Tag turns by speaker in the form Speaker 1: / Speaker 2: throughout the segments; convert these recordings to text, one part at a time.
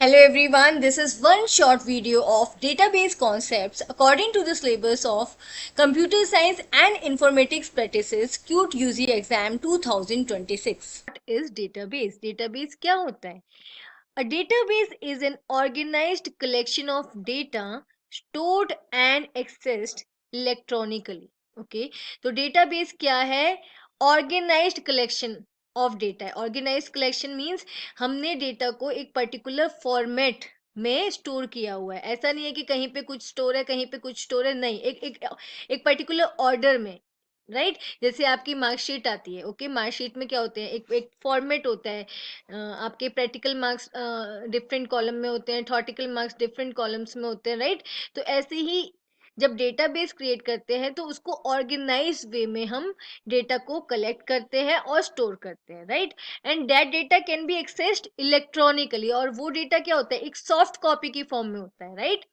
Speaker 1: Hello everyone, this is one short video of database concepts according to the syllabus of Computer Science and Informatics Practices CUTE UG Exam 2026. What is database? Database क्या होता है? A database is an organized collection of data stored and accessed electronically. Okay, तो database क्या है? Organized collection of data है. Organise collection means हमने data को एक पर्टिकुलर फॉर्मेट में स्टोर किया हुआ है. ऐसा नहीं है कि कहीं पे कुछ स्टोर है कहीं पे कुछ स्टोर है, नहीं, एक पर्टिकुलर ऑर्डर में, राइट. जैसे आपकी मार्कशीट आती है, ओके, मार्कशीट में क्या होते हैं, एक फॉर्मेट होता है. आपके प्रैक्टिकल मार्क्स डिफरेंट कॉलम में होते हैं, थॉटिकल मार्क्स डिफरेंट कॉलम्स में होते हैं, राइट. तो ऐसे ही जब डेटाबेस क्रिएट करते हैं तो उसको ऑर्गेनाइज वे में हम डेटा को कलेक्ट करते हैं और स्टोर करते हैं, right. And that data can be accessed electronically, और वो डेटा क्या होता है, एक सॉफ्ट कॉपी की फॉर्म में होता है, राइट.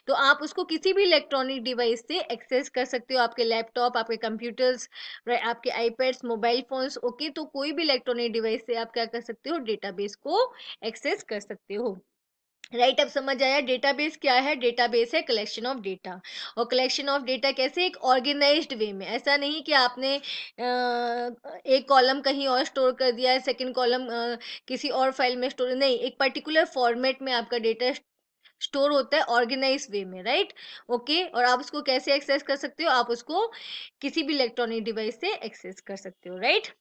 Speaker 1: तो आप उसको किसी भी इलेक्ट्रॉनिक डिवाइस से एक्सेस कर सकते हो, आपके लैपटॉप, आपके कंप्यूटर्स, आपके आईपैड्स, मोबाइल फोन्स, ओके. तो कोई भी इलेक्ट्रॉनिक डिवाइस से आप क्या कर सकते हो, डेटाबेस को एक्सेस कर सकते हो, राइट. अब समझ आया डेटाबेस क्या है. डेटाबेस है कलेक्शन ऑफ डेटा. और कलेक्शन ऑफ डेटा कैसे, एक ऑर्गेनाइज्ड वे में. ऐसा नहीं कि आपने एक कॉलम कहीं और स्टोर कर दिया है, सेकंड कॉलम किसी और फाइल में स्टोर, नहीं, एक पर्टिकुलर फॉर्मेट में आपका डेटा स्टोर होता है ऑर्गेनाइज वे में, राइट. ओके, और आप उसको कैसे एक्सेस कर सकते हो, आप उसको किसी भी इलेक्ट्रॉनिक डिवाइस से एक्सेस कर सकते हो, right.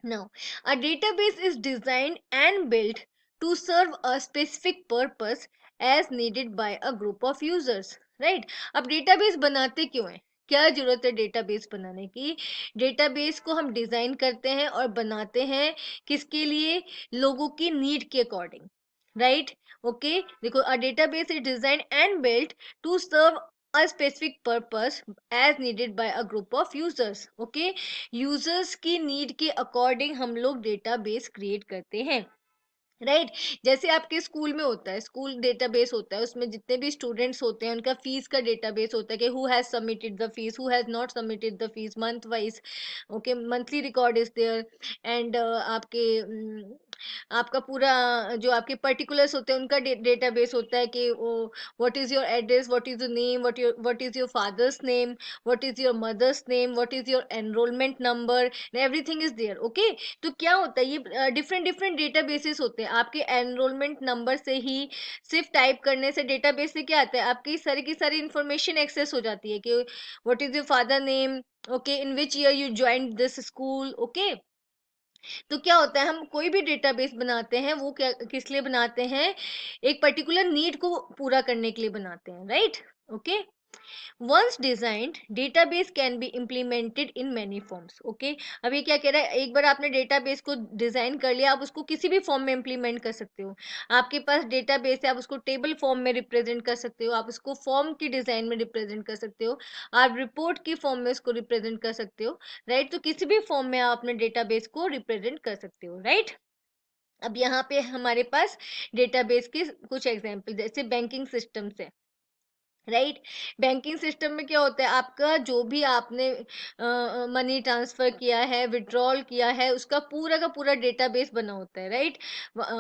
Speaker 1: Now, a database is designed and built to serve a specific purpose as needed by a group of users, right? अब database बनाते क्यों हैं? क्या जरूरत है डेटाबेस बनाने की? डेटाबेस को हम डिजाइन करते हैं और बनाते हैं किसके लिए? लोगों की नीड के अकॉर्डिंग, राइट. ओके, देखो, a database is design and built to serve a specific purpose as needed by a group of users. Okay, users की नीड के अकॉर्डिंग हम लोग डेटाबेस क्रिएट करते हैं, राइट. जैसे आपके स्कूल में होता है, स्कूल डेटाबेस होता है, उसमें जितने भी स्टूडेंट्स होते हैं उनका फीस का डेटाबेस होता है कि who has submitted the fees, who has not submitted the fees, month wise, okay, monthly record is there. And आपके आपका पूरा जो आपके पर्टिकुलर्स होते हैं उनका डेटाबेस होता है कि what is your address, what is your name, what is your father's name, what is your mother's name, what is your enrolment number, everything is there, okay. तो क्या होता है, ये डिफरेंट डिफरेंट डेटाबेसेस होते हैं. आपके एनरोलमेंट नंबर से ही सिर्फ टाइप करने से डेटाबेस से क्या आता है, आपकी सारी की सारी इंफॉर्मेशन एक्सेस हो जाती है कि what is your father name, okay, in which year you joined this school, okay. तो क्या होता है, हम कोई भी डेटाबेस बनाते हैं वो क्या किस लिए बनाते हैं, एक पर्टिकुलर नीड को पूरा करने के लिए बनाते हैं, right. Okay, once designed database can be implemented in many forms. okay, अब ये क्या कह रहा है, एक बार आपने डेटाबेस को डिजाइन कर लिया, आप उसको किसी भी फॉर्म में इंप्लीमेंट कर सकते हो. आपके पास डेटाबेस है, आप उसको टेबल फॉर्म में रिप्रेजेंट कर सकते हो, आप उसको फॉर्म की डिजाइन में रिप्रेजेंट कर सकते हो, आप रिपोर्ट की फॉर्म में उसको रिप्रेजेंट कर सकते हो, राइट. तो किसी भी फॉर्म में आप अपने डेटाबेस को रिप्रेजेंट कर सकते हो, राइट. अब यहाँ पे हमारे पास डेटाबेस के कुछ एग्जाम्पल, जैसे बैंकिंग सिस्टम से, राइट. बैंकिंग सिस्टम में क्या होता है, आपका जो भी आपने मनी ट्रांसफर किया है, विड्रॉल किया है, उसका पूरा का पूरा डेटाबेस बना होता है, राइट.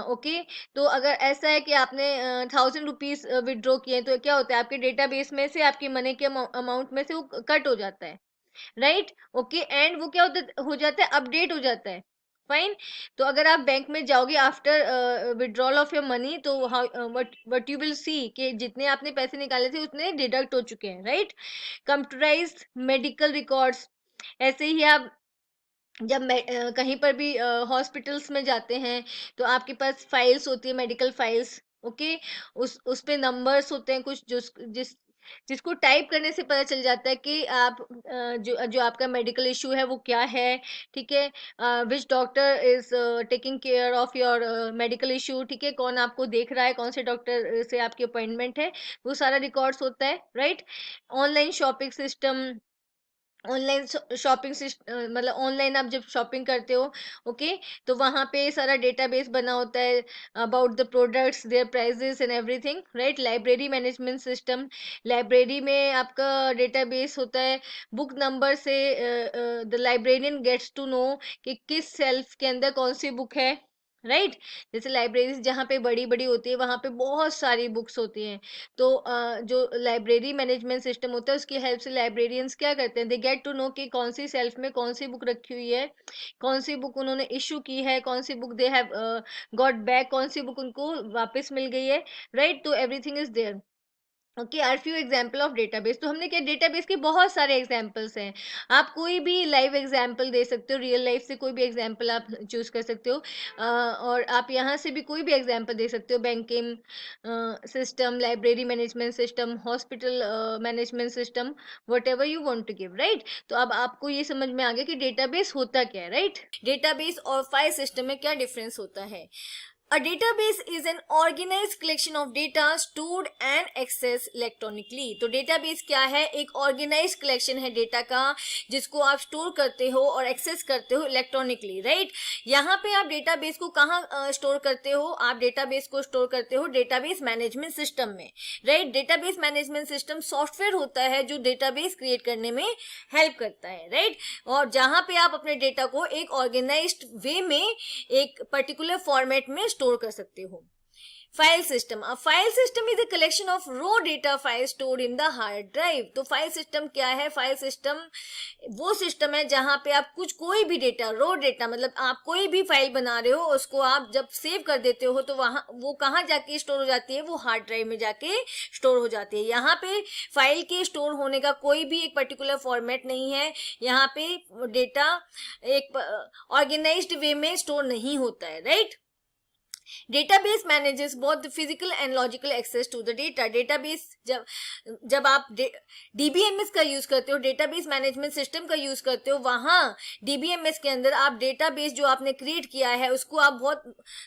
Speaker 1: ओके, तो अगर ऐसा है कि आपने 1000 रुपीज विड्रॉ किए, तो क्या होता है, आपके डेटाबेस में से आपकी मनी के अमाउंट में से वो कट हो जाता है, राइट. ओके, एंड वो क्या होता हो जाता है, अपडेट हो जाता है, फाइन. तो अगर आप बैंक में जाओगे after withdrawal of your money, तो व्हाट यू विल सी कि जितने आपने पैसे निकाले थे उतने डिडक्ट हो चुके हैं, राइट. कंप्यूटराइज्ड मेडिकल रिकॉर्ड्स, ऐसे ही आप जब कहीं पर भी हॉस्पिटल्स में जाते हैं तो आपके पास फाइल्स होती है, मेडिकल फाइल्स, ओके. उस पे नंबर्स होते हैं कुछ, जो जिसको टाइप करने से पता चल जाता है कि आप जो जो आपका मेडिकल इशू है वो क्या है, ठीक है. Which doctor is taking care of your medical issue, ठीक है, कौन आपको देख रहा है, कौन से डॉक्टर से आपकी अपॉइंटमेंट है, वो सारा रिकॉर्ड्स होता है, right. Online shopping system, online shopping मतलब ऑनलाइन आप जब शॉपिंग करते हो, ओके, तो वहां पे सारा डेटाबेस बना होता है about the products, their prices and everything, right. Library management system, library में आपका डेटाबेस होता है, बुक नंबर से the librarian gets to know कि किस सेल्फ के अंदर कौन सी बुक है, राइट। जैसे लाइब्रेरीज जहाँ पे बड़ी बड़ी होती है वहाँ पे बहुत सारी बुक्स होती हैं, तो जो लाइब्रेरी मैनेजमेंट सिस्टम होता है उसकी हेल्प से लाइब्रेरियंस क्या करते हैं, दे गेट टू नो कि कौन सी सेल्फ में कौन सी बुक रखी हुई है, कौन सी बुक उन्होंने इशू की है, कौन सी book they have got back, कौन सी बुक उनको वापस मिल गई है। राइट, तो everything is there. Okay, are few example of database. तो हमने क्या, डेटाबेस के बहुत सारे एग्जाम्पल्स हैं। आप कोई भी लाइव एग्जाम्पल दे सकते हो, रियल लाइफ से कोई भी एग्जाम्पल आप चूज कर सकते हो, और आप यहाँ से भी कोई भी एग्जाम्पल दे सकते हो। Banking system, library management system, hospital management system, whatever you want to give. Right, तो अब आपको ये समझ में आ गया कि डेटाबेस होता क्या है। राइट, डेटाबेस और फाइल सिस्टम में क्या डिफरेंस होता है। A database is an organized collection of data stored and accessed electronically। तो database क्या है, एक organized collection है डेटा का जिसको आप स्टोर करते हो और एक्सेस करते हो इलेक्ट्रॉनिकली। राइट, यहाँ पे आप डेटाबेस को कहाँ स्टोर करते हो, आप डेटाबेस को स्टोर करते हो डेटाबेस मैनेजमेंट सिस्टम में। Right, database management system software होता है जो डेटाबेस क्रिएट करने में हेल्प करता है। राइट, और जहाँ पे आप अपने डेटा को एक ऑर्गेनाइज्ड वे में एक पर्टिकुलर फॉर्मेट में स्टोर कर सकते हो। फाइल सिस्टम, अब file system is a collection of raw data file stored in the hard drive. तो फाइल सिस्टम क्या है, फाइल सिस्टम वो सिस्टम है जहां पे आप कुछ कोई भी डेटा, रो डेटा मतलब आप कोई भी फाइल बना रहे हो उसको आप जब सेव कर देते हो तो वहां वो कहाँ जाके स्टोर हो जाती है, वो हार्ड ड्राइव में जाके स्टोर हो जाती है। यहाँ पे फाइल के स्टोर होने का कोई भी एक पर्टिकुलर फॉर्मेट नहीं है, यहाँ पे डेटा एक ऑर्गेनाइज्ड वे में स्टोर नहीं होता है। Right, database manages both physical and logical access to the data. Database जब जब आप डीबीएमएस का यूज करते हो, डेटाबेस मैनेजमेंट सिस्टम का यूज करते हो, वहां डीबीएमएस के अंदर आप डेटाबेस जो आपने क्रिएट किया है उसको आप बहुत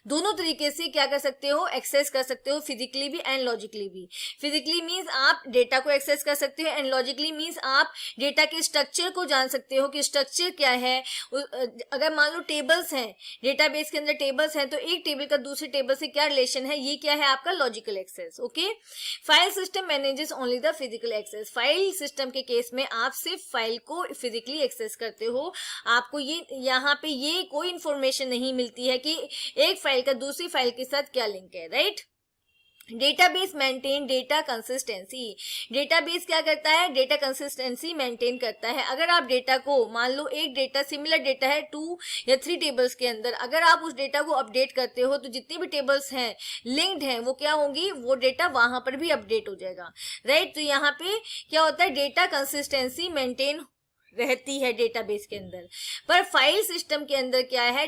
Speaker 1: दोनों तरीके से क्या कर सकते हो, एक्सेस कर सकते हो, फिजिकली भी एंड लॉजिकली भी। फिजिकली मीन्स आप डेटा को एक्सेस कर सकते हो एंड लॉजिकली मीन्स आप डेटा के स्ट्रक्चर को जान सकते हो कि स्ट्रक्चर क्या है। अगर मान लो टेबल्स हैं, डेटाबेस के अंदर टेबल्स हैं, तो एक टेबल का दूसरे टेबल से क्या रिलेशन है, ये क्या है आपका logical access. Okay, file system manages only the physical access. File system के केस में आप सिर्फ फाइल को फिजिकली एक्सेस करते हो, आपको ये यहाँ पे ये कोई इंफॉर्मेशन नहीं मिलती है कि एक फाइल का दूसरी फाइल के साथ क्या लिंक है। Right, database maintain data consistency. Database क्या करता है, डेटा कंसिस्टेंसी मेंटेन करता है। अगर आप डेटा को मान लो एक डेटा सिमिलर डेटा है 2 या 3 टेबल्स के अंदर, अगर आप उस डेटा को अपडेट करते हो तो जितनी भी टेबल्स हैं लिंक्ड हैं वो क्या होंगी, वो डेटा वहां पर भी अपडेट हो जाएगा। राइट, तो यहाँ पे क्या होता है, डेटा कंसिस्टेंसी मेंटेन रहती है डेटाबेस के अंदर। पर फाइल सिस्टम के अंदर क्या है,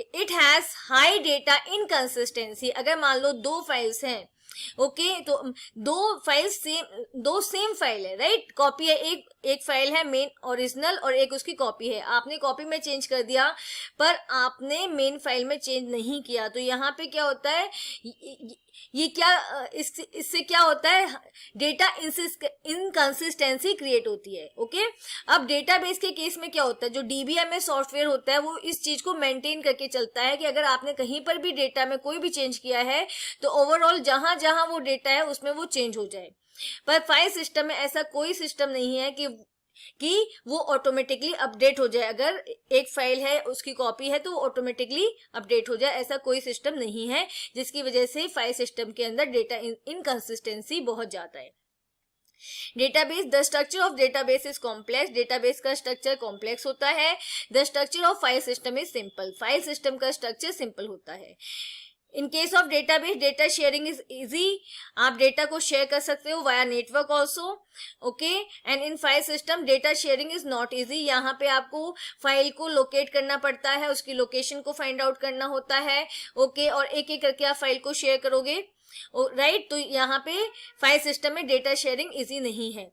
Speaker 1: it has high data inconsistency. अगर मान लो दो फाइल्स हैं, ओके तो दो सेम फाइल है। राइट, कॉपी है, एक फाइल है मेन ओरिजिनल और एक उसकी कॉपी है, आपने कॉपी में चेंज कर दिया पर आपने मेन फाइल में चेंज नहीं किया, तो यहाँ पे क्या होता है, ये क्या इससे क्या होता है, डेटा इनकंसिस्टेंसी क्रिएट होती है। ओके, अब डेटाबेस के केस में क्या होता है, जो डीबीएमएस सॉफ्टवेयर होता है वो इस चीज को मेंटेन करके चलता है कि अगर आपने कहीं पर भी डेटा में कोई भी चेंज किया है तो ओवरऑल जहां जहां वो डेटा है उसमें वो चेंज हो जाए। पर फाइल सिस्टम में ऐसा कोई सिस्टम नहीं है कि वो ऑटोमेटिकली अपडेट हो जाए, अगर एक फाइल है उसकी कॉपी है तो वो ऑटोमेटिकली अपडेट हो जाए, ऐसा कोई सिस्टम नहीं है, जिसकी वजह से फाइल सिस्टम के अंदर डेटा इनकंसिस्टेंसी बहुत ज्यादा है। Database, the structure of database is complex. Database का स्ट्रक्चर कॉम्प्लेक्स होता है। The structure of file system is simple. File system का स्ट्रक्चर सिंपल होता है। इन case of database, data sharing is easy. आप डेटा को शेयर कर सकते हो via network also. Okay, and in file system data sharing is not easy. यहाँ पे आपको फाइल को लोकेट करना पड़ता है, उसकी लोकेशन को फाइंड आउट करना होता है। ओके, और एक एक करके आप फाइल को शेयर करोगे। राइट, तो यहाँ पे फाइल सिस्टम में डेटा शेयरिंग इजी नहीं है।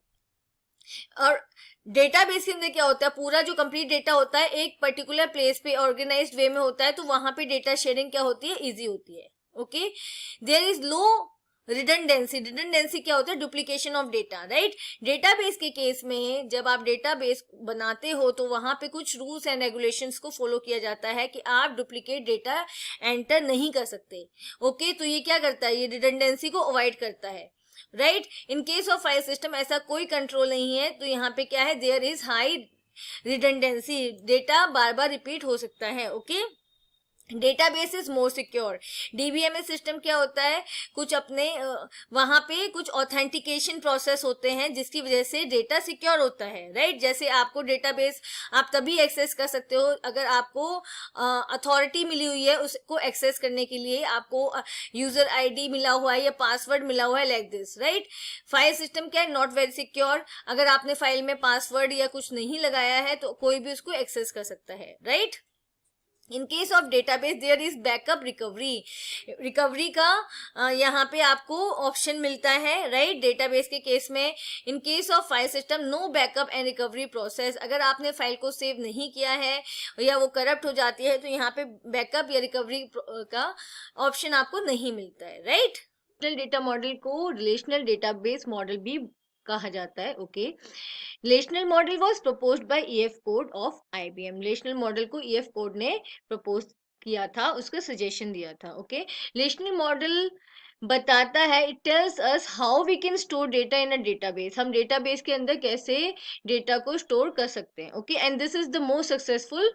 Speaker 1: और डेटाबेस के अंदर क्या होता है, पूरा जो कंप्लीट डेटा होता है एक पर्टिकुलर प्लेस पे ऑर्गेनाइज्ड वे में होता है, तो वहां पे डेटा शेयरिंग क्या होती है, इजी होती है। Okay, there is low redundancy. Redundancy क्या होता है, duplication of data. Right, database के केस में जब आप डेटाबेस बनाते हो तो वहां पे कुछ रूल्स एंड रेगुलेशंस को फॉलो किया जाता है कि आप डुप्लीकेट डेटा एंटर नहीं कर सकते। ओके, तो ये क्या करता है, ये रिडंडेंसी को अवॉइड करता है। Right, in case of file system ऐसा कोई कंट्रोल नहीं है, तो यहाँ पे क्या है, there is high redundancy, data बार बार रिपीट हो सकता है। Okay, database is more secure. DBMS system क्या होता है, कुछ अपने वहां पे कुछ ऑथेंटिकेशन प्रोसेस होते हैं जिसकी वजह से डेटा सिक्योर होता है, राइट। जैसे आपको डेटाबेस आप तभी एक्सेस कर सकते हो अगर आपको अथॉरिटी मिली हुई है उसको एक्सेस करने के लिए, आपको यूजर आईडी मिला हुआ है या पासवर्ड मिला हुआ है, like this, right. File system क्या है, नॉट वेरी सिक्योर। अगर आपने फाइल में पासवर्ड या कुछ नहीं लगाया है तो कोई भी उसको एक्सेस कर सकता है, right. In case of database there is backup recovery. Recovery का यहाँ पे आपको ऑप्शन मिलता है, राइट। डेटाबेस के केस में in case of file system no backup and recovery process. अगर आपने फाइल को सेव नहीं किया है या वो करप्ट हो जाती है तो यहाँ पे बैकअप या रिकवरी का ऑप्शन आपको नहीं मिलता है, राइट। डेटा मॉडल को रिलेशनल डेटाबेस मॉडल भी कहा जाता है, okay. Relational model was proposed by EF code of IBM. Relational model को ईएफ कोड ने प्रपोज किया था, उसका सजेशन दिया था, ओके। रिलेशनल मॉडल बताता है, it tells us how we can store data in a database. हम डेटाबेस के अंदर कैसे डेटा को स्टोर कर सकते हैं, okay. And this is the most successful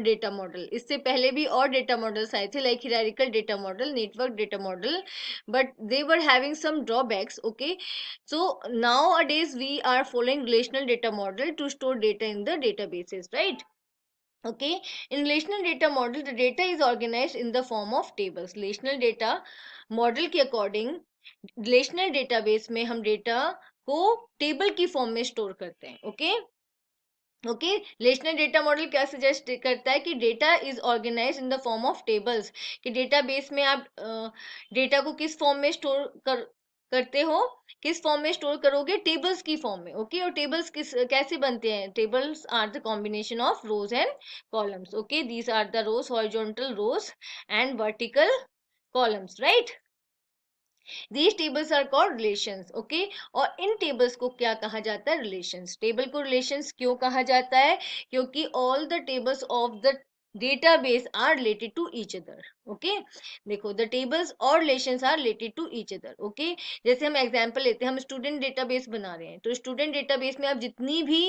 Speaker 1: data model. इससे पहले भी और डेटा मॉडल्स आए थे, like hierarchical data model, network data model, but they were having some drawbacks, okay. So nowadays we are following relational data model to store data in the databases, right? Okay, in relational data model the data is organized in the form of tables. Relational data model के according relational database में हम data को table की form में store करते हैं, okay? Okay, relational data model क्या suggest करता है कि data is organize in the form of tables, कि डेटाबेस में आप डेटा को किस फॉर्म में स्टोर करते हो, किस फॉर्म में स्टोर करोगे, टेबल्स की फॉर्म में, ओके। और टेबल्स किस कैसे बनते हैं, tables are the combination of rows and columns, okay. These are the rows, horizontal rows and vertical columns, right. These tables are called relations, okay। और इन tables को क्या कहा जाता है, relations। table को relations क्यों कहा जाता है, क्योंकि all the tables of the database are related to each other, okay। देखो, the tables और relations are related to each other, okay। जैसे हम example लेते हैं, हम student database बना रहे हैं, तो student database में आप जितनी भी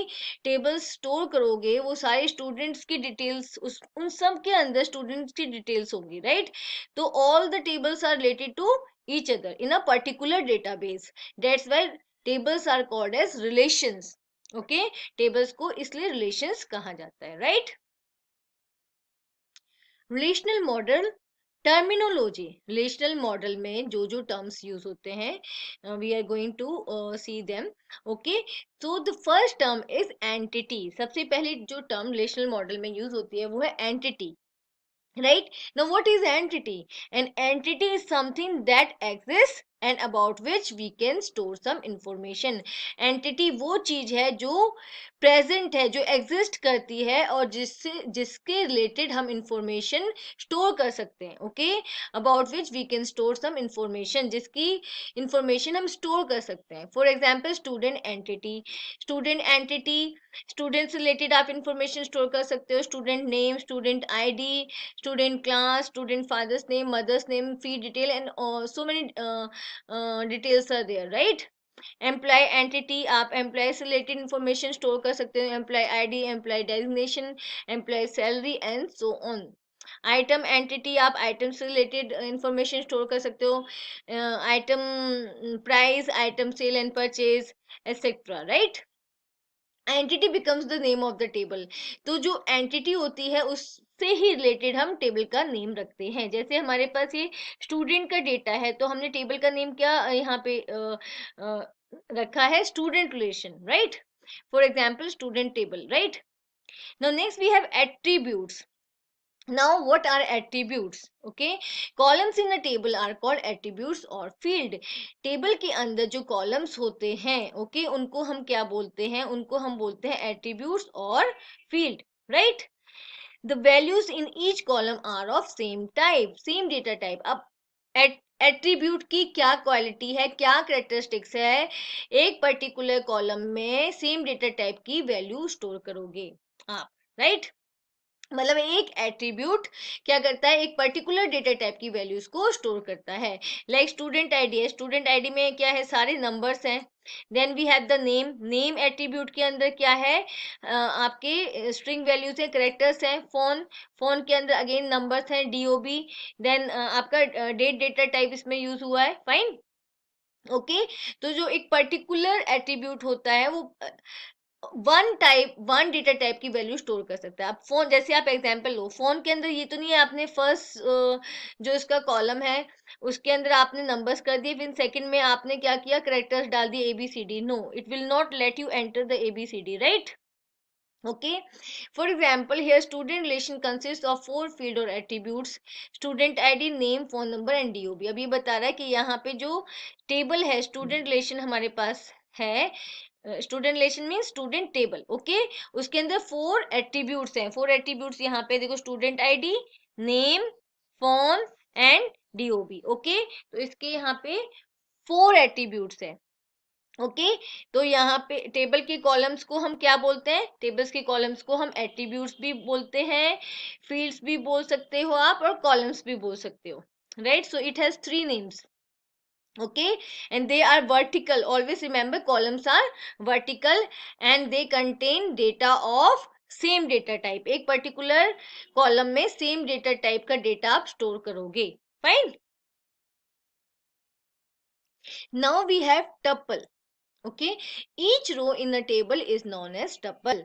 Speaker 1: tables store करोगे वो सारे students की details उन सब के अंदर students की details होंगी, right। तो all the tables are related to each other in a particular database. That's why tables are called as relations, okay। tables को इसलिए relations कहा जाता है, right। relational model terminology. Relational model में जो जो टर्म्स यूज होते हैं, we are going to see them, okay. तो the first term is entity. सबसे पहले जो टर्म रिलेशनल मॉडल में यूज होती है वो है entity, right। Now what is entity? An entity is something that exists and about which we can store some information। entity वो चीज है जो प्रेजेंट है, जो एग्जिस्ट करती है और जिसके रिलेटेड हम इंफॉर्मेशन स्टोर कर सकते हैं, okay. About which we can store some information, जिसकी इंफॉर्मेशन हम स्टोर कर सकते हैं। For example student entity. Student entity, student से रिलेटेड आप इंफॉर्मेशन स्टोर कर सकते हो, student name, student ID, student class, student father's name, mother's name, fee detail, and so many details are there, right। Employee entity, आप employee से related information store कर सकते हो, employee ID, employee designation, employee salary and so on. Item entity, आप item से related information store कर सकते हो, item price, item sale and purchase etcetera, right. Entity becomes the name of the table. तो जो एंटिटी होती है उससे ही रिलेटेड हम टेबल का नेम रखते हैं। जैसे हमारे पास ये स्टूडेंट का डेटा है तो हमने टेबल का नेम क्या यहाँ पे रखा है, student relation, right. For example student table, right. Now next we have attributes. Now what are attributes? Okay, columns in a table are called attributes or field। Table के अंदर जो कॉलम्स होते हैं, ओके, उनको हम क्या बोलते हैं, उनको हम बोलते हैं एट्रीब्यूट्स और field, right. The values in each column are of same type, same data type. अब एट्रीब्यूट की क्या क्वालिटी है, क्या करेक्टरिस्टिक्स है, एक पर्टिकुलर कॉलम में सेम डेटा टाइप की वैल्यू स्टोर करोगे आप, राइट। मतलब एक एट्रीब्यूट क्या करता है, एक पर्टिकुलर डेटा टाइप की वैल्यूज को स्टोर करता है। लाइक स्टूडेंट आईडी है, स्टूडेंट आईडी में क्या है, सारे नंबर्स हैं। Then we have the name, name attribute के अंदर क्या है, आपके स्ट्रिंग वैल्यूज हैं, करेक्टर्स हैं। फोन, फोन के अंदर अगेन नंबर्स हैं, डीओबी। देन आपका डेट डेटा टाइप इसमें यूज हुआ है, फाइन, ओके। तो जो एक पर्टिकुलर एट्रीब्यूट होता है वो वन डेटा टाइप की वैल्यू स्टोर कर सकता है। आप फोन, जैसे आप एग्जांपल लो, फोन के अंदर ये तो नहीं है आपने फर्स्ट जो इसका कॉलम है उसके अंदर आपने नंबर्स कर दिए, फिर सेकंड में आपने क्या किया, करेक्टर्स डाल दिए ABCD। No, it will not let you enter the ABCD, right, okay. For example, here student relation consists of 4 field or attributes: student id, name, phone number and dob। अब ये बता रहा है कि यहाँ पे जो टेबल है, स्टूडेंट रिलेशन हमारे पास है, student relation mean student table, okay. उसके अंदर 4 एट्रीब्यूट्स हैं, 4 एट्रीब्यूट्स यहाँ पे देखो, student ID, name, phone and DOB, okay. तो इसके यहाँ पे 4 एट्रीब्यूट्स हैं, ओके। तो यहाँ पे टेबल के कॉलम्स को हम क्या बोलते हैं, टेबल्स के कॉलम्स को हम एट्रीब्यूट्स भी बोलते हैं, फील्ड्स भी बोल सकते हो आप, और कॉलम्स भी बोल सकते हो, right. So it has 3 names, okay, and they are vertical. Always remember, columns are vertical and they contain data of same data type. एक पर्टिकुलर कॉलम में सेम डेटा टाइप का डेटा आप स्टोर करोगे, fine. Now we have tuple, okay. Each row in a table is known as tuple.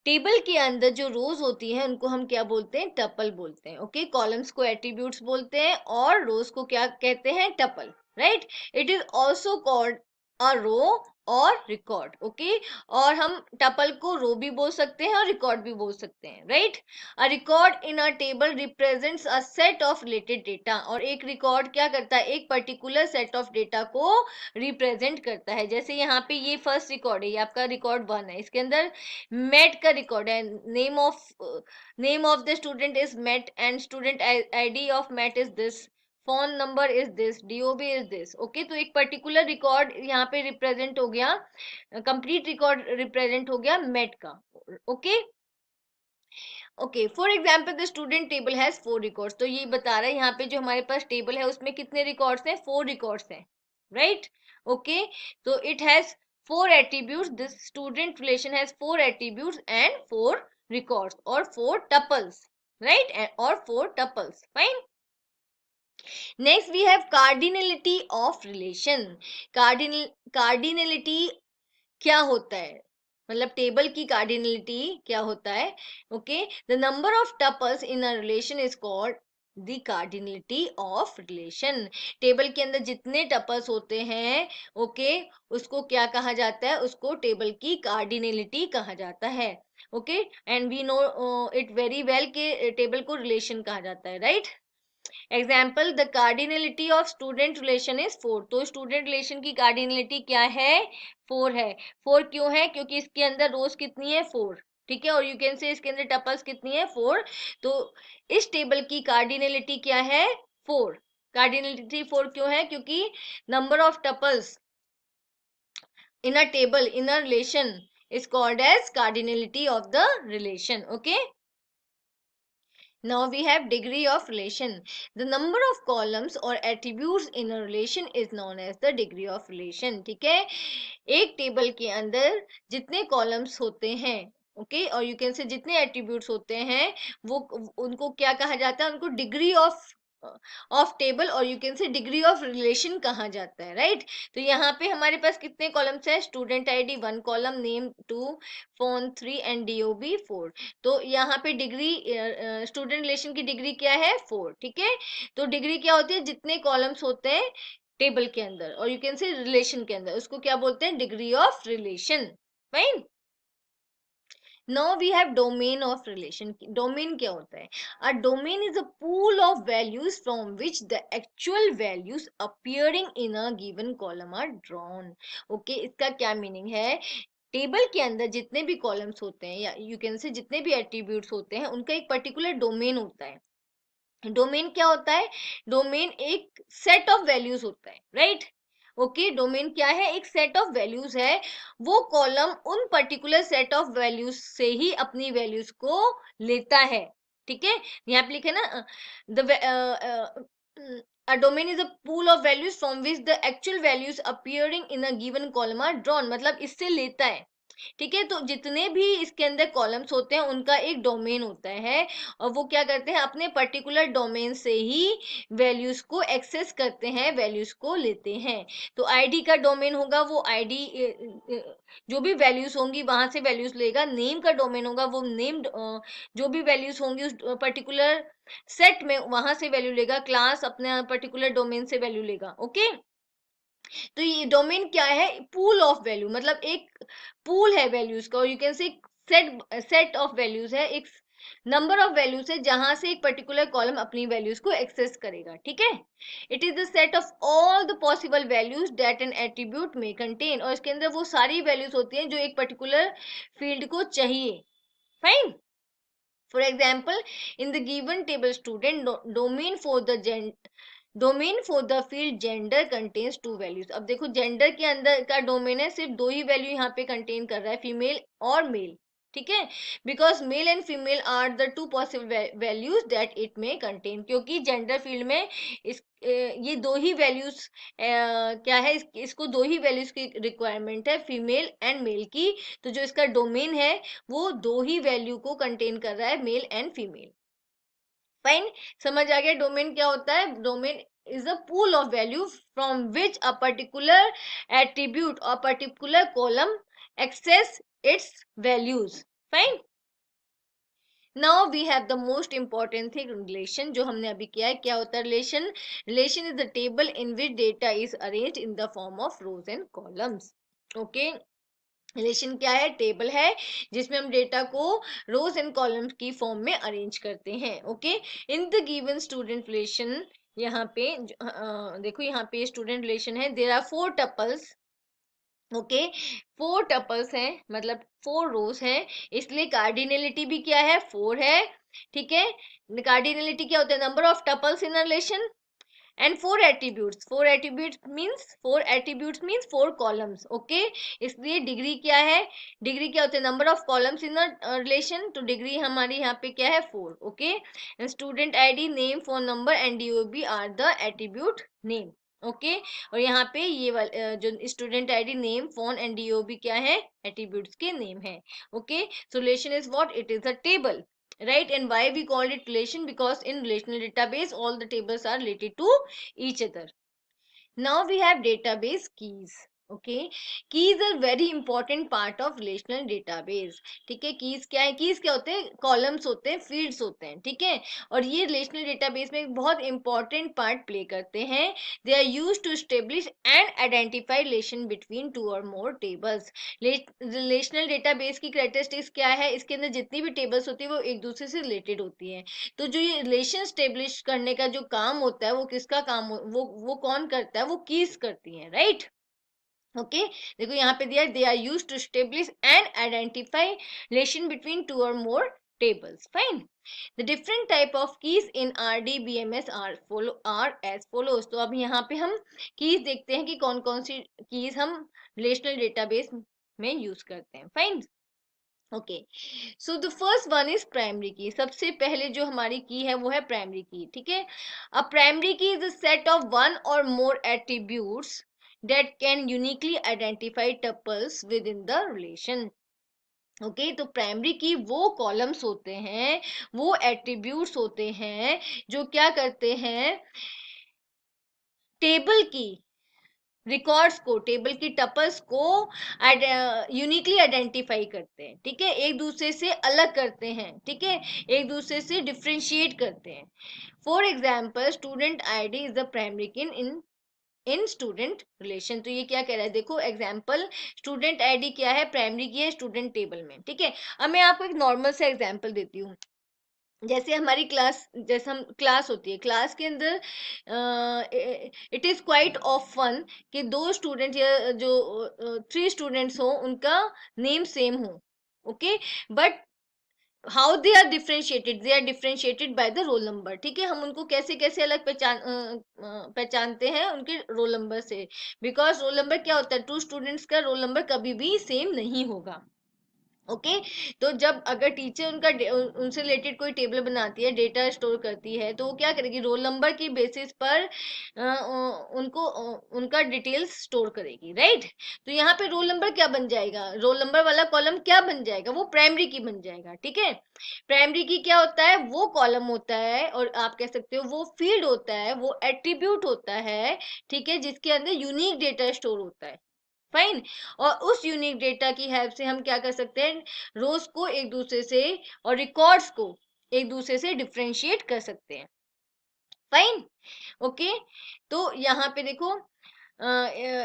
Speaker 1: Table के अंदर जो रोज होती हैं उनको हम क्या बोलते हैं, टपल बोलते हैं, ओके। कॉलम्स को एट्रीब्यूट्स बोलते हैं और रोज को क्या कहते हैं, tuple, right. It is also called a row or record, okay. और हम टपल को रो भी बोल सकते हैं और रिकॉर्ड भी बोल सकते हैं, right. A record in a table represents a set of related data. और एक रिकॉर्ड क्या करता है, एक पर्टिकुलर सेट ऑफ डेटा को रिप्रेजेंट करता है। जैसे यहाँ पे ये फर्स्ट रिकॉर्ड है, ये आपका रिकॉर्ड 1 है, इसके अंदर मेट का रिकॉर्ड है, name of the student is Matt and student ID of Matt is this, phone number is this, DOB is this, okay. तो एक पर्टिकुलर रिकॉर्ड यहाँ पे रिप्रेजेंट हो गया, कंप्लीट रिकॉर्ड रिप्रेजेंट हो गया मेट का, okay. Okay, for example the student table has 4 records. तो ये बता रहा है यहाँ पे जो हमारे पास टेबल है उसमें कितने रिकॉर्ड्स हैं, 4 रिकॉर्ड्स हैं, राइट, ओके। तो it has 4 attributes, this student relation has 4 attributes and 4 records और 4 टपल्स, राइट, और 4 tuples, fine. Next we have cardinality of relation. Cardinality क्या होता है, मतलब टेबल की कार्डिनलिटी क्या होता है, okay. The number of tuples in a relation is called the cardinality of relation. Table के अंदर जितने टपल्स होते हैं, ओके, उसको क्या कहा जाता है, उसको टेबल की कार्डिनलिटी कहा जाता है, okay. And we know it very well के टेबल को रिलेशन कहा जाता है, right. Example, the cardinality of student relation is 4। तो स्टूडेंट रिलेशन की कार्डिनलिटी क्या है, 4 है। 4 क्यों है, क्योंकि इसके अंदर रोज कितनी है, 4, ठीक है, और यू कैन से इसके अंदर टपल्स कितनी है, 4। तो इस टेबल की कार्डिनलिटी क्या है, 4। कार्डिनलिटी 4 क्यों है, क्योंकि number of tuples in a table in a relation is called as cardinality of the relation, okay. Now we have degree of relation. The number of columns or attributes in a relation is known as the degree of relation, ठीक है। एक table के अंदर जितने columns होते हैं, okay, और you can से जितने एट्रीब्यूट्स होते हैं वो उनको क्या कहा जाता है, उनको डिग्री ऑफ टेबल और यू कैन से डिग्री ऑफ रिलेशन कहा जाता है, राइट। तो यहाँ पे हमारे पास कितने कॉलम्स है, student ID 1 column, name 2, phone 3 and DOB 4। तो यहाँ पे डिग्री, स्टूडेंट रिलेशन की डिग्री क्या है, 4, ठीक है। तो डिग्री क्या होती है, जितने कॉलम्स होते हैं टेबल के अंदर और यू कैन से रिलेशन के अंदर, उसको क्या बोलते हैं, degree of relation, fine. Now we have domain of relation. Domain क्या होता है, a domain is a pool of values from which the actual values appearing in a given column are drawn, okay. इसका क्या meaning है, table के अंदर जितने भी कॉलम्स होते हैं या यू कैन से जितने भी एट्रीब्यूट्स होते हैं उनका एक पर्टिकुलर डोमेन होता है। डोमेन क्या होता है, डोमेन एक सेट ऑफ वैल्यूज होता है, राइट, ओके, डोमेन क्या है? एक सेट ऑफ वैल्यूज है, वो कॉलम उन पर्टिकुलर सेट ऑफ वैल्यूज से ही अपनी वैल्यूज को लेता है, ठीक है। यहाँ पे लिखे ना, the a domain is a pool of values from which the actual values appearing in a given column are drawn, मतलब इससे लेता है, ठीक है। तो जितने भी इसके अंदर कॉलम्स होते हैं उनका एक डोमेन होता है, और वो क्या करते हैं, अपने पर्टिकुलर डोमेन से ही वैल्यूज को एक्सेस करते हैं, वैल्यूज को लेते हैं। तो आईडी का डोमेन होगा, वो आईडी जो भी वैल्यूज होंगी वहां से वैल्यूज लेगा। नेम का डोमेन होगा, वो नेम जो भी वैल्यूज होंगी उस पर्टिकुलर सेट में वहां से वैल्यू लेगा। क्लास अपने पर्टिकुलर डोमेन से वैल्यू लेगा, ओके। तो ये डोमेन क्या है? पूल ऑफ वैल्यू, मतलब एक पूल है वैल्यूज का, और you can say set of values है, एक नंबर ऑफ वैल्यूज है जहां से एक पर्टिकुलर कॉलम अपनी वैल्यूज को एक्सेस करेगा, ठीक है। It is the set of all the possible values that N attribute में कंटेन, और इसके अंदर वो सारी वैल्यूज होती हैं जो एक पर्टिकुलर फील्ड को चाहिए, fine. For example, in the given table, student domain for the domain for the field gender contains two values. अब देखो, जेंडर के अंदर का डोमेन है, सिर्फ दो ही वैल्यू यहाँ पे कंटेन कर रहा है, फीमेल और मेल, ठीक है। Because male and female are the two possible values that it may contain, क्योंकि जेंडर फील्ड में ये दो ही वैल्यूज क्या है, इसको दो ही वैल्यूज की रिक्वायरमेंट है, फीमेल एंड मेल की। तो जो इसका डोमेन है वो दो ही वैल्यू को कंटेन कर रहा है, मेल एंड फीमेल, फाइन। समझ आ गया डोमेन क्या होता है? Domain is a pool of value from which a particular attribute or particular column access its values, fine. Now we have the most important thing, relation, जो हमने अभी किया है। क्या होता है relation? Relation is the table in which data is arranged in the form of rows and columns, okay. Relation क्या है? टेबल है जिसमें हम डेटा को रोज एंड कॉलम्स की फॉर्म में अरेंज करते हैं, okay. In the given student relation, यहाँ पे देखो, यहाँ पे स्टूडेंट रिलेशन है, there are four tuples, okay. Four tuples हैं, मतलब फोर रोज हैं, इसलिए कार्डिनलिटी भी क्या है? फोर है, ठीक है। कार्डिनलिटी क्या होता है? Number of tuples in relation, and four attributes means four columns, okay। इसलिए डिग्री क्या है? डिग्री क्या होता है? Number of columns in relation, तो डिग्री हमारी यहाँ पे क्या है? Four, okay. Student ID, name, phone number and DOB are the attribute name, okay. और यहाँ पे ये जो student ID, name, phone and DOB क्या है? एट्रीब्यूट्स के नेम है, okay. So relation is what? It is a table, right? And why we call it relation? Because in relational database all the tables are related to each other. Now we have database keys, okay। keys are very important part of relational database, ठीक है। keys क्या है? keys क्या होते हैं? columns होते हैं, fields होते हैं, ठीक है। और ये relational database में एक बहुत important part play करते हैं। they are used to establish and identify relation between two or more tables। relational database की characteristics क्या है? इसके अंदर जितनी भी tables होती है वो एक दूसरे से related होती है। तो जो ये रिलेशन स्टेब्लिश करने का जो काम होता है वो किसका काम वो कौन करता है? वो कीज करती है, राइट, ओके। देखो यहाँ पे दिया, they are use to establish and identify relation between two or more tables, fine। the different type of keys in RDBMS are as follows। तो अब यहाँ पे हम कीज देखते हैं कि कौन कौन सी कीज हम रिलेशनल डेटाबेस में यूज करते हैं, fine, okay. So the first one is primary की। सबसे पहले जो हमारी की है वो है प्राइमरी की, ठीक है। A primary key is a set of one or more attributes that can uniquely identify tuples within the relation, ओके। तो प्राइमरी की वो कॉलम्स होते हैं, वो एट्रीब्यूट्स होते हैं जो क्या करते हैं? टेबल की रिकॉर्ड्स को, टेबल की टपल्स को यूनिकली आइडेंटिफाई करते हैं, ठीक है। एक दूसरे से अलग करते हैं, ठीक है, एक दूसरे से डिफ्रेंशिएट करते हैं। For example, student ID is the primary key in student relation. तो ये क्या कह रहा है? देखो एग्जाम्पल, स्टूडेंट आईडी क्या है? प्राइमरी की है स्टूडेंट टेबल में, ठीक है। अब मैं आपको एक नॉर्मल सा एग्जाम्पल देती हूँ। जैसे हमारी क्लास, जैसे हम क्लास होती है, क्लास के अंदर इट इज क्वाइट ऑफन कि दो स्टूडेंट या जो थ्री स्टूडेंट्स हो उनका नेम सेम हो, okay. But how they are differentiated by the roll number. ठीक है, हम उनको कैसे कैसे अलग पहचानते हैं उनके रोल नंबर से। बिकॉज रोल नंबर क्या होता है, टू स्टूडेंट्स का रोल नंबर कभी भी सेम नहीं होगा। ओके तो जब अगर टीचर उनसे रिलेटेड कोई टेबल बनाती है, डेटा स्टोर करती है, तो वो क्या करेगी, रोल नंबर की बेसिस पर उनका डिटेल्स स्टोर करेगी, राइट। तो यहाँ पे रोल नंबर क्या बन जाएगा, रोल नंबर वाला कॉलम क्या बन जाएगा, वो प्राइमरी की बन जाएगा। ठीक है, प्राइमरी की क्या होता है, वो कॉलम होता है, और आप कह सकते हो वो फील्ड होता है, वो एट्रीब्यूट होता है, ठीक है, जिसके अंदर यूनिक डेटा स्टोर होता है। फाइन। और उस यूनिक डेटा की हेल्प से हम क्या कर सकते हैं, रोज को एक दूसरे से और रिकॉर्ड्स को एक दूसरे से डिफरेंशिएट कर सकते हैं। फाइन। ओके तो यहाँ पे देखो,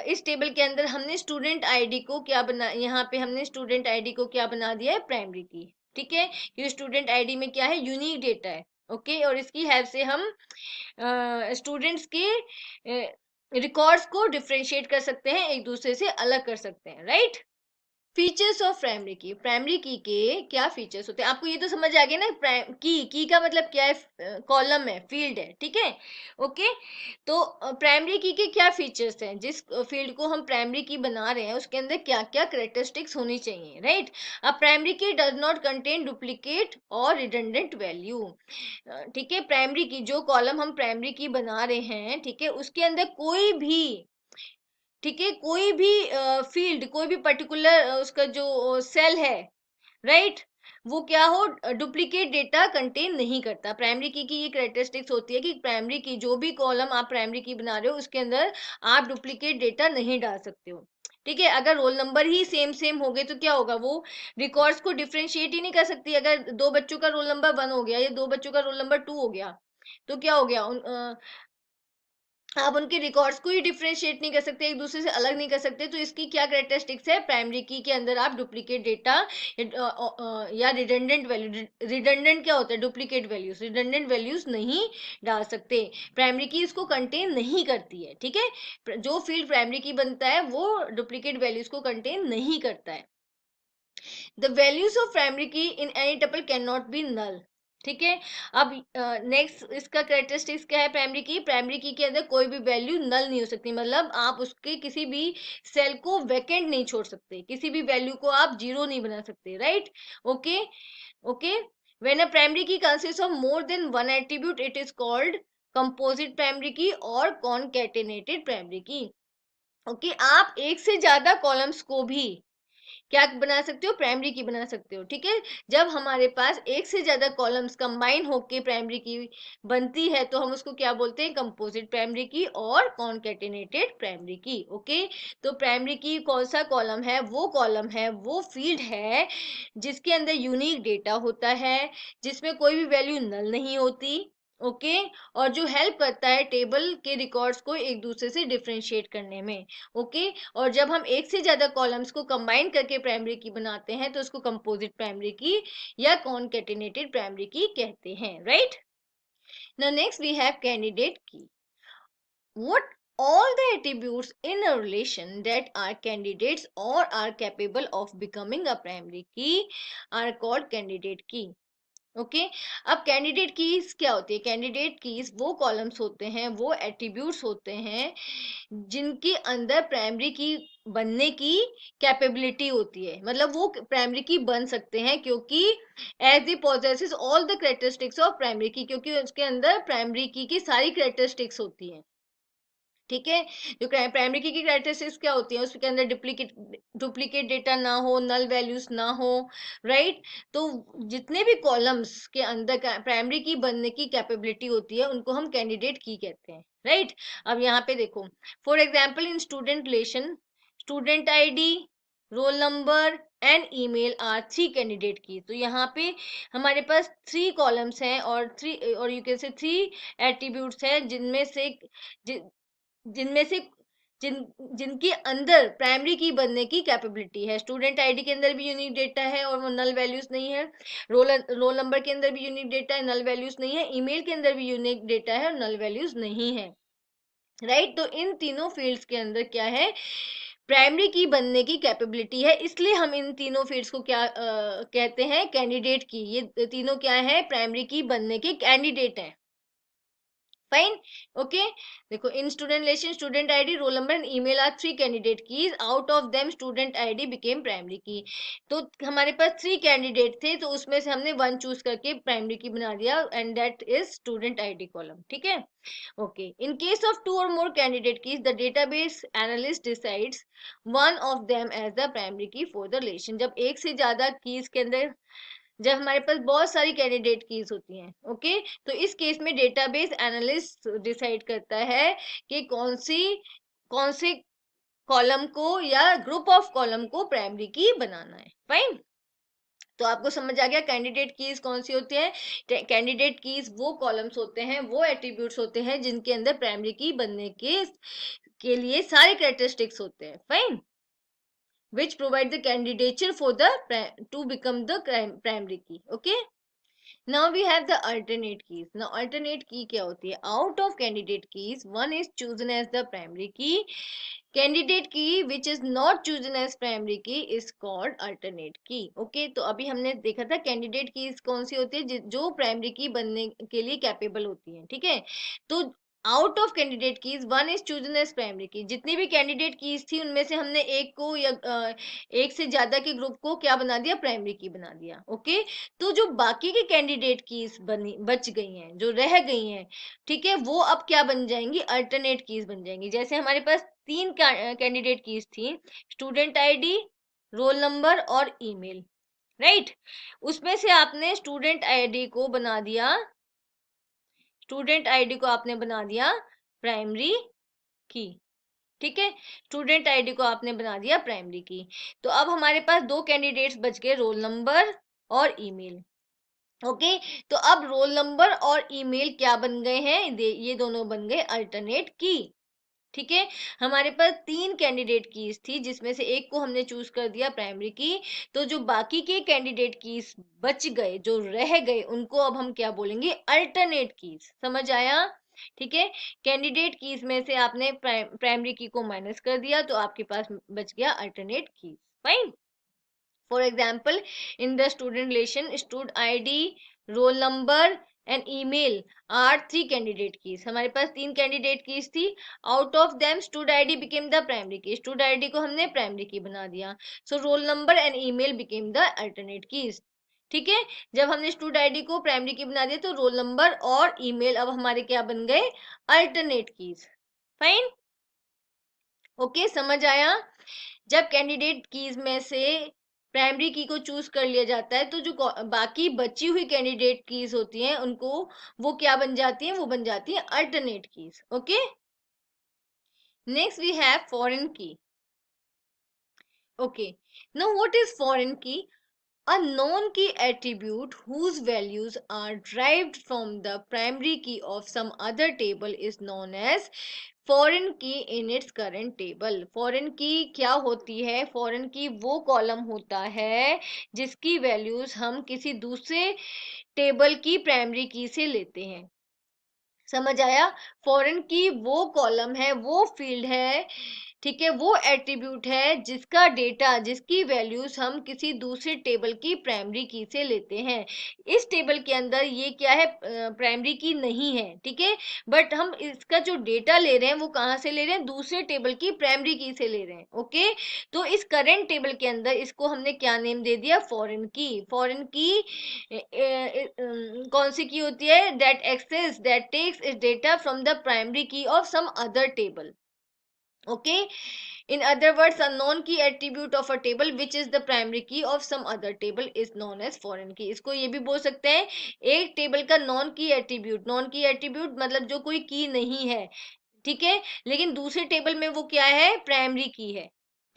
Speaker 1: इस टेबल के अंदर हमने स्टूडेंट आईडी को क्या बना, यहाँ पे हमने स्टूडेंट आईडी को क्या बना दिया है, प्राइमरी की। ठीक है, क्योंकि स्टूडेंट आईडी में क्या है, यूनिक डेटा है। ओके और इसकी हेल्प से हम स्टूडेंट्स के रिकॉर्ड्स को डिफरेंशिएट कर सकते हैं, एक दूसरे से अलग कर सकते हैं, राइट। फीचर्स ऑफ प्राइमरी की के क्या फीचर्स होते हैं, आपको ये तो समझ आ गया ना। की का मतलब क्या है, कॉलम है, फील्ड है। ठीक है, ओके तो प्राइमरी की के क्या फीचर्स हैं, जिस फील्ड को हम प्राइमरी की बना रहे हैं उसके अंदर क्या क्या करेक्टरिस्टिक्स होनी चाहिए, राइट। अब प्राइमरी की डज नॉट कंटेन डुप्लीकेट और रिडंडेंट वैल्यू। ठीक है, प्राइमरी की जो कॉलम हम प्राइमरी की बना रहे हैं, ठीक है, उसके अंदर कोई भी, ठीक है, कोई भी फील्ड, कोई भी पर्टिकुलर उसका जो सेल है, राइट, वो क्या हो, डुप्लीकेट डेटा कंटेन नहीं करता। प्राइमरी की ये करेक्टरिस्टिक्स होती है कि प्राइमरी की जो भी कॉलम आप प्राइमरी की बना रहे हो उसके अंदर आप डुप्लीकेट डेटा नहीं डाल सकते हो। ठीक है, अगर रोल नंबर ही सेम सेम हो गए तो क्या होगा, वो रिकॉर्ड्स को डिफरेंशिएट ही नहीं कर सकती। अगर दो बच्चों का रोल नंबर 1 हो गया या दो बच्चों का रोल नंबर 2 हो गया, तो क्या हो गया, आप उनके रिकॉर्ड्स को ही डिफरेंशिएट नहीं कर सकते, एक दूसरे से अलग नहीं कर सकते। तो इसकी क्या कैरेक्टरिस्टिक्स है, प्राइमरी की के अंदर आप डुप्लीकेट डेटा या रिडंडेंट वैल्यू, रिडंडेंट क्या होता है, डुप्लीकेट वैल्यूज, रिडंडेंट वैल्यूज नहीं डाल सकते। प्राइमरी की इसको कंटेन नहीं करती है। ठीक है, जो फील्ड प्राइमरी की बनता है वो डुप्लीकेट वैल्यूज को कंटेन नहीं करता है। The values of primary key in any tuple can not be null. ठीक है, अब नेक्स्ट इसका कैरेक्टरिस्टिक्स क्या है, प्राइमरी की के अंदर कोई भी वैल्यू नल नहीं हो सकती, मतलब आप उसके किसी भी सेल को वैकेंट नहीं छोड़ सकते, किसी भी वैल्यू को आप जीरो नहीं बना सकते, right. Okay okay when a primary key consist of more than one attribute it is called composite primary key or कॉनकैटिनेटेड primary की। ओके आप एक से ज्यादा कॉलम्स को भी क्या बना सकते हो, प्राइमरी की बना सकते हो। ठीक है, जब हमारे पास एक से ज्यादा कॉलम्स कंबाइन होके प्राइमरी की बनती है तो हम उसको क्या बोलते हैं, composite primary key or कॉनकैटिनेटेड primary की। ओके तो प्राइमरी की कौन सा कॉलम है, वो कॉलम है, वो फील्ड है जिसके अंदर यूनिक डेटा होता है, जिसमें कोई भी वैल्यू नल नहीं होती। ओके और जो हेल्प करता है टेबल के रिकॉर्ड्स को एक दूसरे से डिफरेंशिएट करने में। ओके और जब हम एक से ज्यादा कॉलम्स को कंबाइन करके प्राइमरी की बनाते हैं तो उसको कंपोजिट प्राइमरी की या कॉनकैटिनेटेड प्राइमरी की कहते हैं, right. Now next we have candidate key. What all the attributes in a relation that are candidates or are capable of becoming a primary key are called candidate key. Okay अब candidate keys क्या होती है, candidate keys वो columns होते हैं, वो attributes होते हैं जिनके अंदर प्राइमरी की बनने की कैपेबिलिटी होती है, मतलब वो प्राइमरी की बन सकते हैं क्योंकि as the possesses all the characteristics of primary key, क्योंकि उसके अंदर प्राइमरी की सारी कैरेक्टरिस्टिक्स होती हैं। ठीक है, जो प्राइमरी की कैरेक्टरिस्टिक्स क्या होती है, उसके अंदर डुप्लीकेट डेटा ना हो, नल वैल्यूज ना हो, राइट। तो जितने भी कॉलम्स के अंदर प्राइमरी की बनने की कैपेबिलिटी होती है उनको हम कैंडिडेट की कहते हैं, राइट। अब यहाँ पे देखो, for example in student relation, student ID, roll number and email are three candidate key. तो यहाँ पे हमारे पास थ्री कॉलम्स हैं और यू कैन से थ्री एट्रीब्यूट्स हैं जिनमें से जिन जिनके अंदर प्राइमरी की बनने की कैपेबिलिटी है। स्टूडेंट आईडी के अंदर भी यूनिक डेटा है और वो नल वैल्यूज नहीं है, रोल नंबर के अंदर भी यूनिक डेटा है, नल वैल्यूज नहीं है, ईमेल के अंदर भी यूनिक डेटा है और नल वैल्यूज नहीं है, राइट। तो इन तीनों फील्ड्स के अंदर क्या है, प्राइमरी की बनने की कैपेबिलिटी है, इसलिए हम इन तीनों फील्ड्स को क्या कहते हैं, कैंडिडेट की। ये तीनों क्या है, प्राइमरी की बनने के कैंडिडेट हैं। Fine, okay. देखो, in student relation, student ID, roll number and email are 3 candidate keys, out of them student ID became primary key. तो हमारे पास 3 कैंडिडेट थे, तो उसमें से हमने 1 चूज करके प्राइमरी की बना दिया, and that is student ID column. ठीक है, okay. In case of 2 or more candidate keys, the database analyst decides one of them as the primary key for the relation। जब एक से ज्यादा कीज के अंदर, जब हमारे पास बहुत सारी कैंडिडेट कीज होती हैं, ओके, तो इस केस में डेटाबेस एनालिस्ट डिसाइड करता है कि कौन से कॉलम को या ग्रुप ऑफ कॉलम को प्राइमरी की बनाना है। फाइन, तो आपको समझ आ गया कैंडिडेट कीज कौन सी होती है। कैंडिडेट कीज वो कॉलम्स होते हैं, वो एट्रीब्यूट्स होते हैं जिनके अंदर प्राइमरी की बनने के लिए सारे कैरेक्टरिस्टिक्स होते हैं। Fine, which provide the candidature for the to become the primary key। okay, now we have the alternate keys। now alternate key क्या होती है, out of candidate keys one is chosen as the primary key, candidate key which is not chosen as primary key is called alternate key। okay, तो अभी हमने देखा था candidate keys कौन सी होती है, जो प्राइमरी की बनने के लिए कैपेबल होती है। ठीक है, तो out of candidate keys one is chosen as primary key. जितनी भी कैंडिडेट कीज थी उनमें से हमने एक को या एक से ज्यादा के ग्रुप को क्या बना दिया, प्राइमरी की बना दिया। ओके, तो जो बाकी की कैंडिडेट कीज बच गई हैं, जो रह गई हैं, ठीक है, वो अब क्या बन जाएंगी, अल्टरनेट कीज बन जाएंगी। जैसे हमारे पास 3 कैंडिडेट कीज थी, स्टूडेंट आईडी, रोल नंबर और ईमेल, राइट। उसमें से आपने स्टूडेंट आईडी को बना दिया, स्टूडेंट आईडी को आपने बना दिया प्राइमरी की। ठीक है, स्टूडेंट आईडी को आपने बना दिया प्राइमरी की। तो अब हमारे पास 2 कैंडिडेट्स बच गए, रोल नंबर और ईमेल। ओके, तो अब रोल नंबर और ईमेल क्या बन गए हैं, ये दोनों बन गए अल्टरनेट की। ठीक है, हमारे पास 3 कैंडिडेट कीज थी, जिसमें से एक को हमने चूज कर दिया प्राइमरी की। तो जो बाकी के कैंडिडेट कीज बच गए, जो रह गए, उनको अब हम क्या बोलेंगे, अल्टरनेट कीज। समझ आया? ठीक है, कैंडिडेट कीज में से आपने प्राइमरी की को माइनस कर दिया, तो आपके पास बच गया alternate keys. Fine, for example, in the student relation, stud id, roll number and email are 3 candidate keys। हमारे पास 3 candidate keys थी, out of them stud id became the primary key। stud id को हमने primary key बना दिया, so roll number and email became the alternate keys। ठीक है, जब हमने स्टूड आईडी को प्राइमरी की बना दिया, तो रोल नंबर और ईमेल अब हमारे क्या बन गए, अल्टरनेट कीज। फाइन, ओके, समझ आया? जब कैंडिडेट कीज में से प्राइमरी की को चूज कर लिया जाता है, तो जो बाकी बची हुई कैंडिडेट कीज होती हैं, उनको वो क्या बन जाती हैं, वो बन जाती हैं alternate keys. Okay, next we have foreign key. Okay, now what is foreign key? A known key attribute whose values are derived from the primary key of some other table is known as foreign key in its current table। foreign key क्या होती है? foreign key वो column होता है जिसकी values हम किसी दूसरे टेबल की प्राइमरी की से लेते हैं। समझ आया? फॉरेन की वो कॉलम है, वो फील्ड है, ठीक है, वो एट्रीब्यूट है जिसका डेटा, जिसकी वैल्यूज हम किसी दूसरे टेबल की प्राइमरी की से लेते हैं। इस टेबल के अंदर ये क्या है, प्राइमरी की नहीं है, ठीक है, बट हम इसका जो डेटा ले रहे हैं वो कहाँ से ले रहे हैं, दूसरे टेबल की प्राइमरी की से ले रहे हैं। ओके, तो इस करेंट टेबल के अंदर इसको हमने क्या नेम दे दिया, फॉरेन की। फॉरेन की कौन सी की होती है, that access that takes its data from the primary key of some other table. okay, in other words, a known key attribute of a table which is the primary key of some other table is known as foreign key। इसको ये भी बोल सकते हैं, एक table का non की attribute, non की एट्रीब्यूट मतलब जो कोई की नहीं है, ठीक है, लेकिन दूसरे टेबल में वो क्या है, प्राइमरी की है।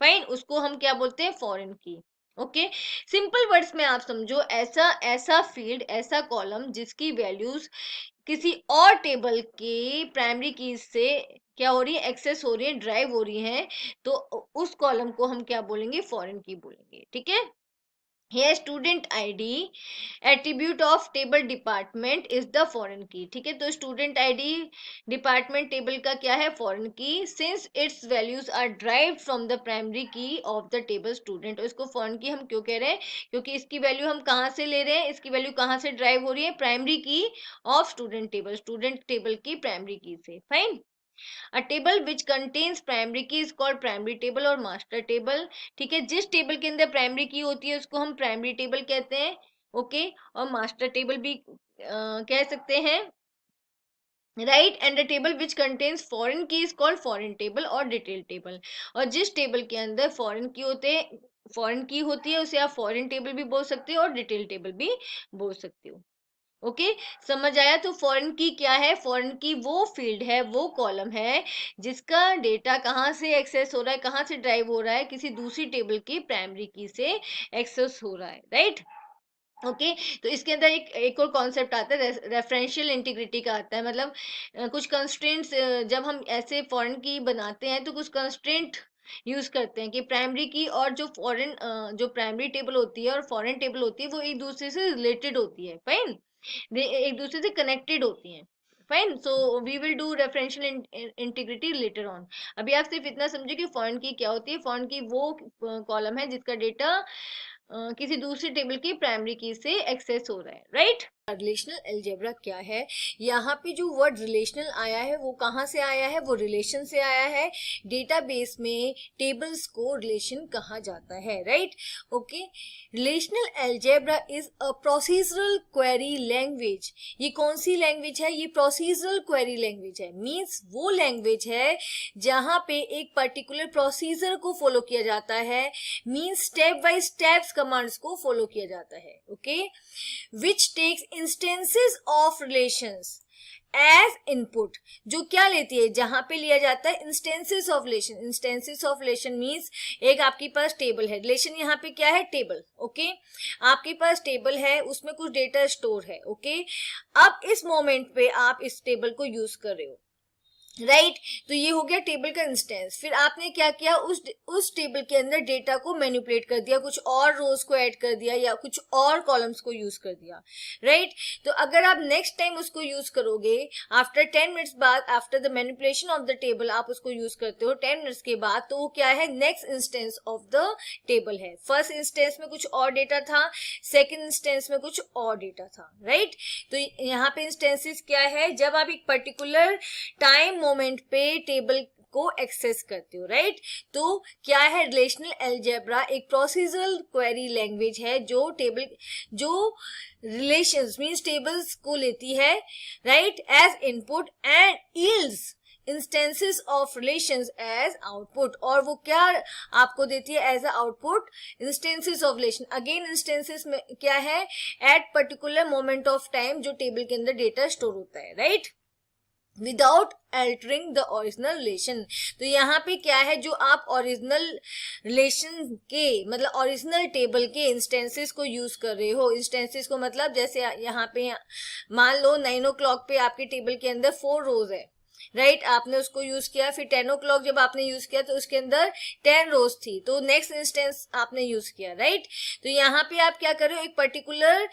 Speaker 1: फाइन, उसको हम क्या बोलते हैं, foreign key. Okay, simple words में आप समझो, ऐसा ऐसा फील्ड, ऐसा कॉलम जिसकी वैल्यूज किसी और टेबल के प्राइमरी की से क्या हो रही है, एक्सेस हो रही है, ड्राइव हो रही है, तो उस कॉलम को हम क्या बोलेंगे, फॉरेन की बोलेंगे। ठीक है, Here student ID attribute of table department is the foreign key. ठीक है, तो student ID department table का क्या है? foreign key. Since its values are derived from the primary key of the table student. इसको foreign key हम क्यों कह रहे हैं? क्योंकि इसकी वैल्यू हम कहाँ से ले रहे हैं? इसकी वैल्यू कहाँ से ड्राइव हो रही है? Primary key of student table, student table की प्राइमरी की से. Fine. A table which contains primary key is called primary table और master table. ठीक है, जिस टेबल के अंदर प्राइमरी की होती है उसको हम प्राइमरी टेबल कहते हैं. ओके, और मास्टर टेबल भी कह सकते हैं. Right. And the table which contains foreign की इज कॉल्ड फॉरेन टेबल और डिटेल टेबल. और जिस टेबल के अंदर फॉरेन की होती है उसे आप फॉरेन टेबल भी बोल सकते हो और डिटेल टेबल भी बोल सकते हो. ओके, समझ आया. तो फॉरेन की क्या है? फॉरेन की वो फील्ड है, वो कॉलम है जिसका डेटा कहाँ से एक्सेस हो रहा है, कहाँ से ड्राइव हो रहा है? किसी दूसरी टेबल की प्राइमरी की से एक्सेस हो रहा है. राइट. ओके, तो इसके अंदर एक और कॉन्सेप्ट आता है, रेफरेंशियल इंटीग्रिटी का आता है. मतलब कुछ कंस्ट्रेंट्स, जब हम ऐसे फॉरेन की बनाते हैं तो कुछ कंस्ट्रेंट यूज करते हैं कि प्राइमरी की और जो प्राइमरी टेबल होती है और फॉरेन टेबल होती है वो एक दूसरे से रिलेटेड होती है. फाइन, एक दूसरे से कनेक्टेड होती हैं. Fine. So we will do referential integrity later on. अभी आप सिर्फ इतना समझे कि फॉरेन की क्या होती है. फॉरेन की वो कॉलम है जिसका डेटा किसी दूसरी टेबल की प्राइमरी की से एक्सेस हो रहा है. राइट. रिलेशनल अलजेब्रा क्या है? यहाँ पे जो वर्ड रिलेशनल आया है वो कहाँ से आया है? वो रिलेशन से आया है. डेटाबेस में टेबल्स को रिलेशन कहा जाता है. Right. Okay, relational algebra is a procedural query language. ये कौन सी लैंग्वेज है? ये प्रोसीजरल क्वेरी लैंग्वेज है. मीन्स वो लैंग्वेज है जहाँ पे एक पर्टिकुलर प्रोसीजर को फॉलो किया जाता है. Means step by steps commands को फॉलो किया जाता है. Okay, which takes instances of relations as input. जो क्या लेती है? जहां पे लिया जाता है instances of relation. Instances of relation means एक आपके पास टेबल है. रिलेशन यहाँ पे क्या है? टेबल. ओके, आपके पास टेबल है, उसमें कुछ डेटा स्टोर है. ओके, अब इस मोमेंट पे आप इस टेबल को यूज कर रहे हो. राइट. तो ये हो गया टेबल का इंस्टेंस. फिर आपने क्या किया? उस टेबल के अंदर डेटा को मैनिपुलेट कर दिया, कुछ और रोज को ऐड कर दिया या कुछ और कॉलम्स को यूज कर दिया. राइट. तो अगर आप नेक्स्ट टाइम उसको यूज करोगे आफ्टर 10 मिनट्स बाद, after the manipulation of the table आप उसको यूज करते हो 10 मिनट्स के बाद, तो वो क्या है? Next instance of the table है. फर्स्ट इंस्टेंस में कुछ और डेटा था, सेकेंड इंस्टेंस में कुछ और डेटा था. राइट. तो यहाँ पे इंस्टेंसेस क्या है? जब आप एक पर्टिकुलर टाइम मोमेंट पे टेबल को एक्सेस करते हो. राइट. तो क्या है? रिलेशनल अलजेब्रा एक प्रोसीजरल क्वेरी लैंग्वेज है जो रिलेशंस मींस टेबल्स को लेती है. Right, as input and yields instances of relations as output. और वो क्या आपको देती है as a output? Instances of relation. Again instances में क्या है? At particular moment of time जो टेबल के अंदर डेटा स्टोर होता है. Right, without altering the original relation. तो यहाँ पे क्या है? जो आप ओरिजिनल रिलेशन के मतलब ओरिजिनल टेबल के इंस्टेंसेस को यूज कर रहे हो. इंस्टेंसेस को मतलब जैसे यहाँ पे मान लो 9 o'clock पे आपके टेबल के अंदर 4 रोज है. राइट, आपने उसको यूज किया. फिर 10 o'clock जब आपने यूज किया तो उसके अंदर 10 रोज थी, तो नेक्स्ट इंस्टेंस आपने यूज किया. राइट. तो यहाँ पे आप क्या कर रहे हो? एक पर्टिकुलर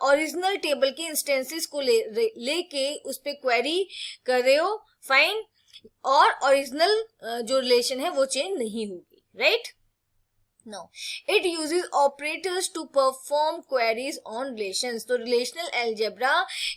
Speaker 1: ओरिजिनल टेबल के इंस्टेंसेस को लेके उस पे क्वेरी कर रहे हो. फाइन. और ओरिजिनल जो रिलेशन है वो चेंज नहीं होगी. Right. Now, it uses operators to perform queries on relations. तो relational algebra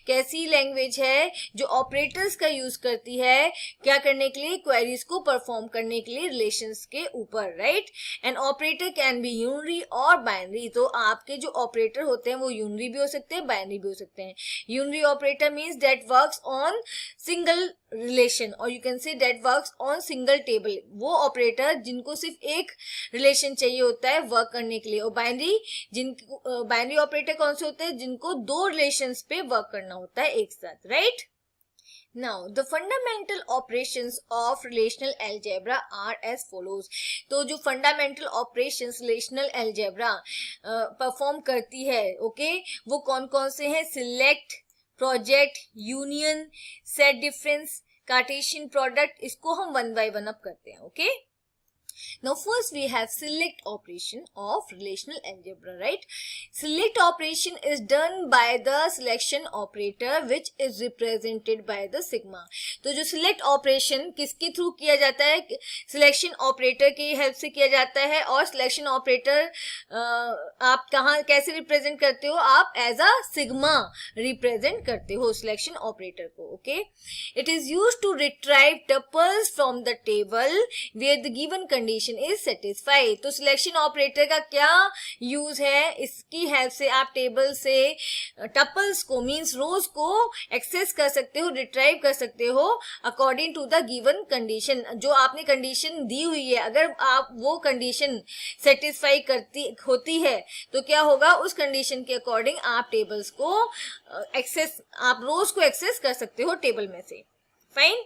Speaker 1: कैसी लैंग्वेज है? जो ऑपरेटर्स का यूज करती है क्या करने के लिए? क्वेरीज को परफॉर्म करने के लिए रिलेशंस के ऊपर. Right. And operator can be unary or binary. तो आपके जो ऑपरेटर होते हैं वो यूनरी भी हो सकते हैं, बाइनरी भी हो सकते हैं. Unary operator means that works on single relation or you can say that works on single table. वो ऑपरेटर जिनको सिर्फ एक रिलेशन चाहिए होता है वर्क करने के लिए. और बाइनरी ऑपरेटर कौन से होते हैं? जिनको दो रिलेशंस पे वर्क करना होता है एक साथ. Right. Now, the fundamental operations of relational algebra are as follows. तो जो fundamental operations relational algebra perform करती है, okay, वो कौन कौन से हैं? Select, project, union, set difference, Cartesian product. इसको हम 1 by 1 अब करते हैं. okay. Now first we have select operation of relational algebra, right? Select operation is done by the selection operator which is represented by the sigma. तो जो select operation किसके through किया जाता है? Selection operator की हेल्प से किया जाता है. और selection operator आप कहाँ कैसे represent करते हो? आप as a sigma represent करते हो selection operator को. Okay, it is used to retrieve tuples from the table where the given condition is satisfied. तो सिलेक्शन ऑपरेटर का क्या यूज है? इसकी हेल्प से आप टेबल से टपल्स को मींस रोज को एक्सेस कर सकते हो, रिट्राइव कर सकते हो according to the given condition. जो आपने कंडीशन दी हुई है, अगर आप वो कंडीशन सेटिस्फाई करती होती है तो क्या होगा? उस कंडीशन के अकॉर्डिंग आप टेबल्स को एक्सेस, आप रोज को एक्सेस कर सकते हो टेबल में से. Fine.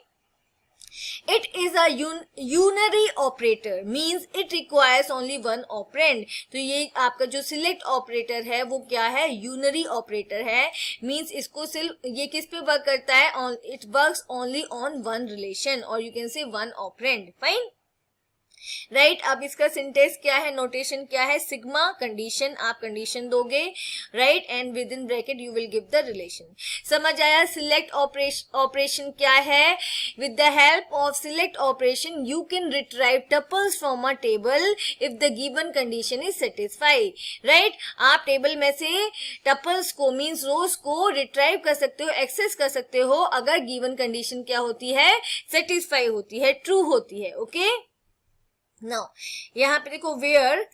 Speaker 1: It is a unary operator, means it requires only one operand. तो ये आपका जो select operator है वो क्या है? unary operator है. means इसको सिर्फ ये किस पे वर्क करता है? It works only on one relation, or you can say one operand. Fine. Right. अब इसका सिंटेक्स क्या है? नोटेशन क्या है? सिग्मा कंडीशन, आप कंडीशन दोगे, right, and with in bracket you will give the relation. समझ आया? सिलेक्ट ऑपरेशन क्या है? With the help of select operation you can retrieve tuples from a table if the given condition is satisfy. Right. आप table में से tuples को means रोज को retrieve कर सकते हो, एक्सेस कर सकते हो अगर गिवन कंडीशन क्या होती है? सेटिस्फाई होती है, ट्रू होती है. ओके. Now, यहाँ पे देखो where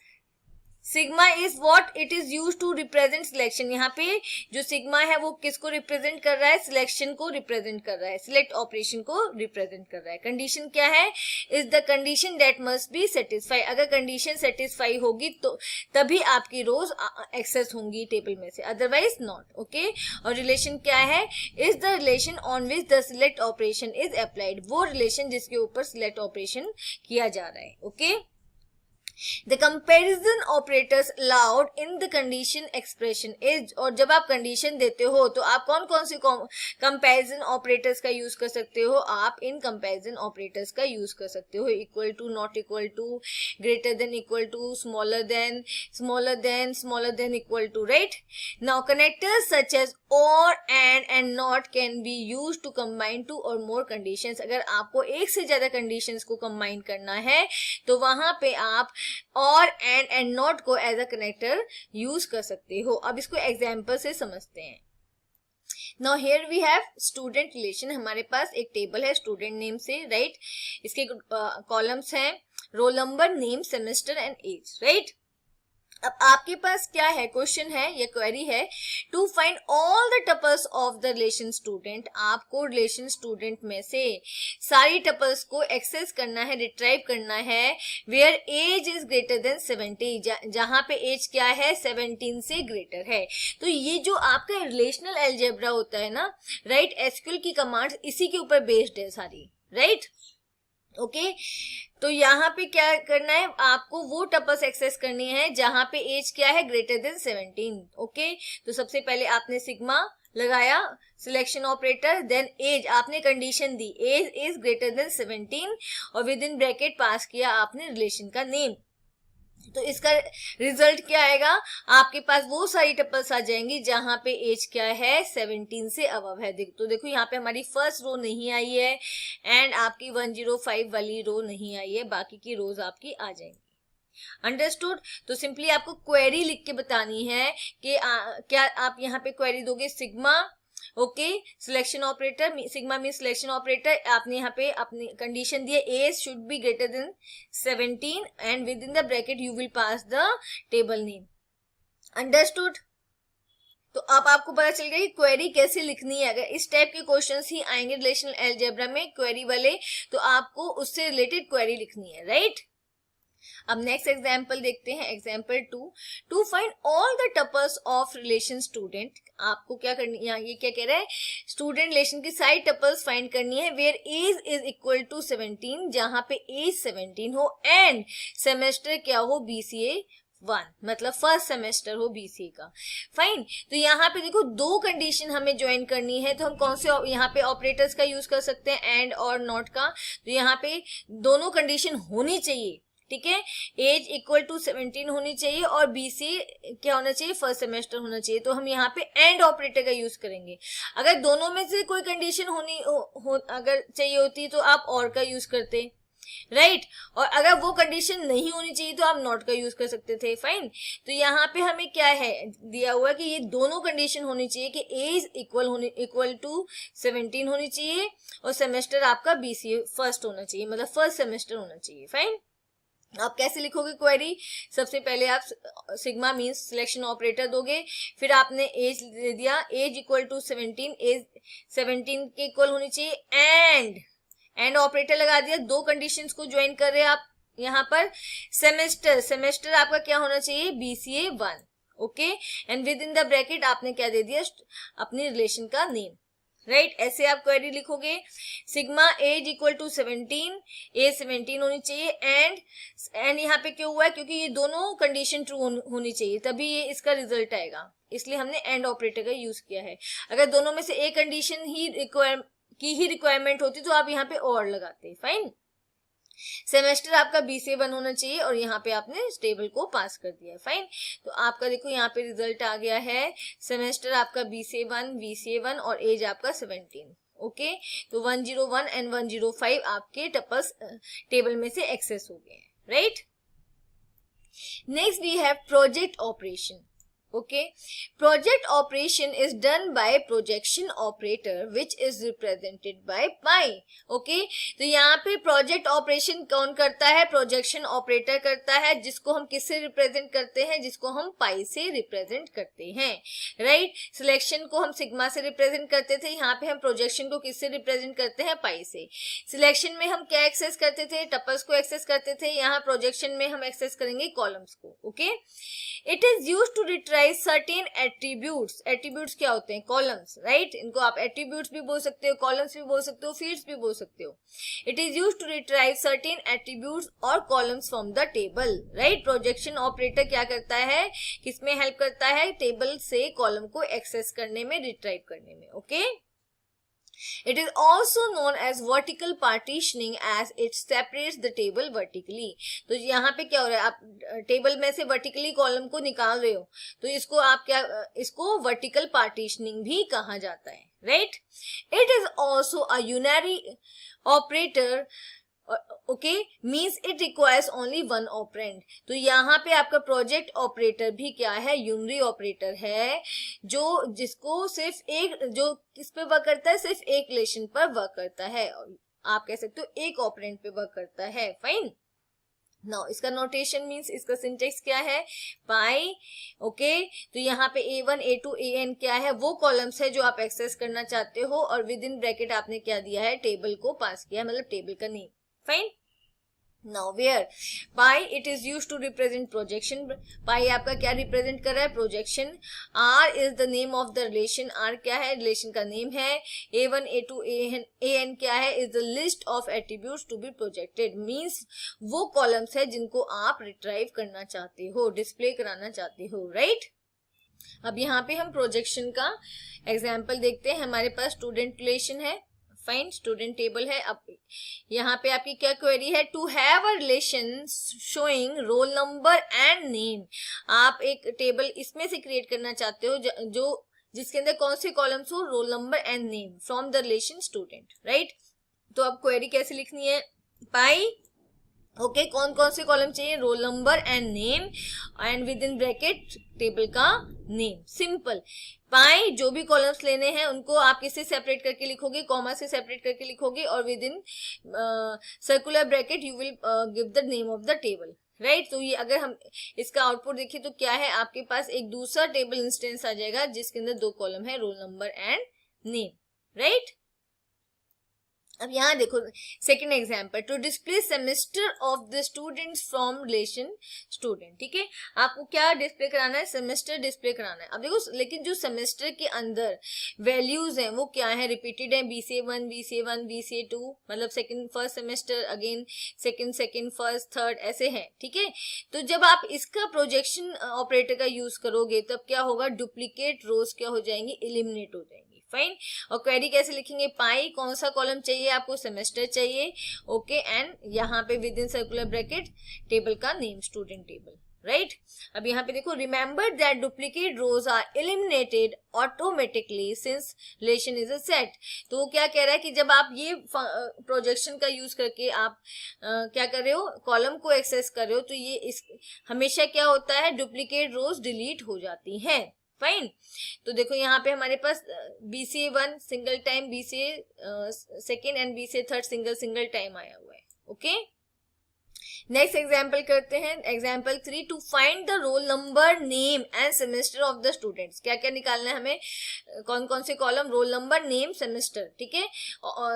Speaker 1: sigma is what it is use to represent selection. यहाँ पे जो सिग्मा है वो किसको रिप्रेजेंट कर रहा है? सिलेक्शन को रिप्रेजेंट कर रहा है, सिलेक्ट ऑपरेशन को रिप्रेजेंट कर रहा है. कंडीशन क्या है? Is the condition that must be satisfy. अगर कंडीशन सेटिस्फाई होगी तो तभी आपकी रोज एक्सेस होंगी टेबल में से, अदरवाइज नॉट. ओके. और रिलेशन क्या है? Is the relation on which the select operation is applied. वो रिलेशन जिसके ऊपर सिलेक्ट ऑपरेशन किया जा रहा है. Okay. The comparison operators allowed in the condition expression is, और जब आप कंडीशन देते हो तो आप कौन कौन सी कंपैरिजन ऑपरेटर्स का यूज कर सकते हो? आप इन कंपैरिजन ऑपरेटर्स का यूज कर सकते हो. Equal to, not equal to, greater than equal to, smaller than, smaller than, smaller than equal to. Right. Now connectors such as or and not can be used to combine two or more conditions. अगर आपको एक से ज्यादा conditions को combine करना है तो वहां पे आप और एंड नॉट को एज अ कनेक्टर यूज कर सकते हो. अब इसको एग्जाम्पल से समझते हैं. Now here we have student relation. हमारे पास एक टेबल है स्टूडेंट नेम से, राइट. इसके कॉलम्स हैं roll number, name, semester and age. Right. अब आपके पास क्या है? क्वेश्चन है या क्वेरी है to find all the tuples of the relation student. आपको रिलेशन स्टूडेंट में से सारी टपल्स को एक्सेस करना है, रिट्राइव करना है where age is greater than 70, जहां पे एज क्या है? 17 से ग्रेटर है. तो ये जो आपका रिलेशनल अलजेब्रा होता है ना, राइट, एसक्यूएल की कमांड्स इसी के ऊपर बेस्ड है सारी. राइट. ओके. तो यहाँ पे क्या करना है? आपको वो टपल्स एक्सेस करनी है जहां पे एज क्या है? Greater than 17. ओके. तो सबसे पहले आपने सिग्मा लगाया, सिलेक्शन ऑपरेटर, देन एज आपने कंडीशन दी, एज इज ग्रेटर देन 17 और विद इन ब्रैकेट पास किया आपने रिलेशन का नेम. तो इसका रिजल्ट क्या आएगा? आपके पास वो सारी टपल्स आ जाएंगी जहां पे एज क्या है? 17 से अबव है. तो देखो यहाँ पे हमारी फर्स्ट रो नहीं आई है एंड आपकी 105 वाली रो नहीं आई है, बाकी की रोज आपकी आ जाएंगी. अंडरस्टूड. तो सिंपली आपको क्वेरी लिख के बतानी है कि क्या आप यहाँ पे क्वेरी दोगे? Sigma, okay, selection operator, sigma mean selection operator. आपने यहाँ पे अपनी कंडीशन दी है age should be greater than 17 and with in the bracket you will pass the table name. Understood. तो अब आपको पता चल गया कि क्वेरी कैसे लिखनी है. अगर इस टाइप के क्वेश्चंस ही आएंगे रिलेशनल अलजेब्रा में क्वेरी वाले, तो आपको उससे रिलेटेड क्वेरी लिखनी है. राइट. अब नेक्स्ट एग्जाम्पल देखते हैं. Example 2. To find all the tuples of relation student. आपको क्या करनी है? ये क्या कह रहा है? स्टूडेंट रिलेशन की सारी टपल्स फाइंड करनी है where age is equal to 17, जहां पे एज 17 हो एंड सेमेस्टर क्या हो? BCA 1, मतलब फर्स्ट सेमेस्टर हो BCA का. फाइन. तो यहाँ पे देखो दो कंडीशन हमें ज्वाइन करनी है, तो हम कौन से यहाँ पे ऑपरेटर्स का यूज कर सकते हैं? एंड और नॉट का. तो यहाँ पे दोनों कंडीशन होनी चाहिए.
Speaker 2: ठीक है, एज इक्वल टू 17 होनी चाहिए और बीसीए क्या होना चाहिए, फर्स्ट सेमेस्टर होना चाहिए। तो हम यहाँ पे एंड ऑपरेटर का यूज करेंगे। अगर दोनों में से कोई कंडीशन अगर चाहिए होती तो आप और का यूज करते, राइट और अगर वो कंडीशन नहीं होनी चाहिए तो आप नॉट का यूज कर सकते थे, फाइन। तो यहाँ पे हमें क्या है दिया हुआ कि ये दोनों कंडीशन होनी चाहिए कि एज इक्वल टू 17 होनी चाहिए और सेमेस्टर आपका बीसीए फर्स्ट होना चाहिए, मतलब फर्स्ट सेमेस्टर होना चाहिए, फाइन। आप कैसे लिखोगे क्वेरी, सबसे पहले आप सिग्मा मींस सिलेक्शन ऑपरेटर दोगे, फिर आपने एज दे दिया, एज इक्वल टू 17, एज 17 के इक्वल होनी चाहिए, एंड ऑपरेटर लगा दिया। दो कंडीशंस को ज्वाइन कर रहे हैं आप यहाँ पर। सेमेस्टर आपका क्या होना चाहिए, BCA 1, okay, and with in the bracket आपने क्या दे दिया, अपनी रिलेशन का नेम, राइट। ऐसे आप क्वेरी लिखोगे, sigma age equal to 17, age 17 होनी चाहिए, एंड यहाँ पे क्यों हुआ है, क्योंकि ये दोनों कंडीशन ट्रू होनी चाहिए तभी ये इसका रिजल्ट आएगा, इसलिए हमने एंड ऑपरेटर का यूज किया है। अगर दोनों में से एक कंडीशन ही रिक्वायरमेंट होती तो आप यहाँ पे और लगाते, फाइन। सेमेस्टर आपका बीसीए 1 होना चाहिए और यहाँ पे आपने इस टेबल को पास कर दिया है, फाइन। तो आपका देखो यहाँ पे रिजल्ट आ गया है, सेमेस्टर आपका बीसीए 1 और एज आपका 17, ओके। तो 101 एंड 105 आपके टपल्स टेबल में से एक्सेस हो गए हैं, right. Next we have project operation, okay, project operation is done by projection operator which is represented by pi, okay। तो यहाँ पे प्रोजेक्ट ऑपरेशन कौन करता है, प्रोजेक्शन ऑपरेटर करता है, जिसको हम किससे रिप्रेजेंट करते हैं, जिसको हम पाई से रिप्रेजेंट करते हैं, राइट। सिलेक्शन को हम सिग्मा से रिप्रेजेंट करते थे, यहाँ पे हम प्रोजेक्शन को किससे रिप्रेजेंट करते हैं, पाई से। सिलेक्शन में हम क्या एक्सेस करते थे, टपल्स को एक्सेस करते थे, यहाँ प्रोजेक्शन में हम एक्सेस करेंगे कॉलम्स को, okay. It is use to retrieve certain attributes, attributes क्या होते हैं, कॉलम्स, राइट। इनको आप एट्रीब्यूट्स भी बोल सकते हो, कॉलम्स भी बोल सकते हो, फील्ड्स भी बोल सकते हो। It is use to retrieve certain attributes or columns from the table, right. Projection operator क्या करता है, किसमें हेल्प करता है, टेबल से कॉलम को एक्सेस करने में, रिट्राइव करने में, okay. It is also known as vertical partitioning as it separates the table vertically। तो यहाँ पे क्या हो रहा है, आप टेबल में से वर्टिकली कॉलम को निकाल रहे हो तो इसको आप क्या, इसको वर्टिकल पार्टीशनिंग भी कहा जाता है, right. It is also a unary operator, okay, means it requires only one operand. तो यहाँ पे आपका प्रोजेक्ट ऑपरेटर भी क्या है, यूनरी ऑपरेटर है, जो जिसको सिर्फ एक, जो किस पे वर्क करता है, सिर्फ एक रिलेशन पर वर्क करता है, आप कह सकते हो एक ऑपरेंड पे वर्क करता है, फाइन। नाउ इसका नोटेशन मींस, इसका सिंटेक्स क्या है, पाई, ओके। तो यहाँ पे A1 A2 AN क्या है, वो कॉलम्स है जो आप एक्सेस करना चाहते हो और विद इन ब्रैकेट आपने क्या दिया है, टेबल को पास किया, मतलब टेबल का name, fine. Now where pi it is used to represent projection, pi आपका क्या रिप्रेजेंट कर रहा है, projection. R is the name of the relation, R क्या है, रिलेशन का नेम है। A1 A2 AN क्या है, is the list of attributes to be projected, means वो कॉलम्स है जिनको आप रिट्राइव करना चाहते हो, डिस्प्ले कराना चाहते हो, राइट। अब यहाँ पे हम प्रोजेक्शन का एग्जाम्पल देखते हैं। हमारे पास स्टूडेंट रिलेशन है, फाइन, स्टूडेंट टेबल है। अब यहाँ पे आपकी क्या क्वेरी है, to have a relation showing roll number and name. आप एक टेबल इसमें से क्रिएट करना चाहते हो जो जिसके अंदर कौन से कॉलम्स हो, role number and name from the relation student, right. तो अब क्वेरी कैसे लिखनी है, पाई, ओके, कौन कौन से कॉलम चाहिए, role number and name, and with in bracket table का नेम, सिंपल। पाई जो भी कॉलम्स लेने हैं उनको आप किससे सेपरेट करके लिखोगे, कॉमा से सेपरेट करके लिखोगे और with in circular bracket you will give the name of the table, right. तो ये अगर हम इसका आउटपुट देखें तो क्या है, आपके पास एक दूसरा टेबल इंस्टेंस आ जाएगा जिसके अंदर दो कॉलम है, roll number and name, right. अब यहाँ देखो second example, to display semester of the students from relation student, ठीक है। आपको क्या डिस्प्ले कराना है, सेमेस्टर डिस्प्ले कराना है। अब देखो लेकिन जो सेमेस्टर के अंदर वैल्यूज हैं वो क्या है, रिपीटेड है, BCA1 BCA1 BCA2, मतलब second first semester, again second first third, ऐसे हैं, ठीक है। तो जब आप इसका प्रोजेक्शन ऑपरेटर का यूज करोगे तब क्या होगा, डुप्लीकेट रोज क्या हो जाएंगी, एलिमिनेट हो जाएंगी, फाइन। और क्वेरी कैसे लिखेंगे, पाई कौन सा कॉलम चाहिए आपको, सेमेस्टर चाहिए, ओके, एंड यहाँ पे with in circular bracket table का नेम, स्टूडेंट टेबल, राइट। अब यहाँ पे देखो, remember that duplicate rows are eliminated automatically since relation is a set. तो वो क्या कह रहा है कि जब आप ये प्रोजेक्शन का यूज करके आप क्या कर रहे हो, कॉलम को एक्सेस कर रहे हो, तो ये इस हमेशा क्या होता है, डुप्लीकेट रोज डिलीट हो जाती हैं, फाइन। तो देखो यहाँ पे हमारे पास BCA1 single time, BCA second and BCA third single time आया हुआ है, ओके। नेक्स्ट एग्जाम्पल करते हैं, example 3, to find the roll number, name and semester of the students. क्या क्या निकालना है हमें, कौन कौन से column, roll number, name, semester, ठीक है,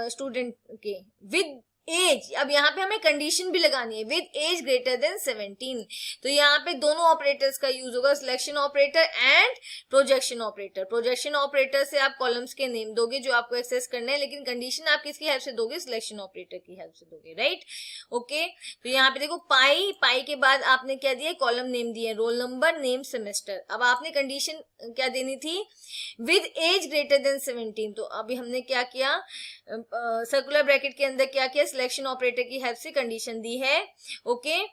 Speaker 2: स्टूडेंट के, विद एज। अब यहाँ पे हमें कंडीशन भी लगानी है, विद एज ग्रेटर देन 17। तो यहाँ पे दोनों ऑपरेटर्स का यूज होगा, selection operator and projection operator. Projection operator से आप कॉलम्स के नेम दोगे जो आपको एक्सेस करने हैं, लेकिन कंडीशन आप किसकी हेल्प से दोगे, सिलेक्शन ऑपरेटर की हेल्प से दोगे, राइट, ओके। तो यहाँ पे देखो, पाई के बाद आपने क्या दिया, कॉलम नेम दिए, रोल नंबर, नेम, सेमेस्टर। अब आपने कंडीशन क्या देनी थी, विद एज ग्रेटर देन 17। तो अभी हमने क्या किया, सर्कुलर ब्रैकेट के अंदर क्या किया, सिलेक्शन ऑपरेटर की हेल्प से कंडीशन दी है, ओके।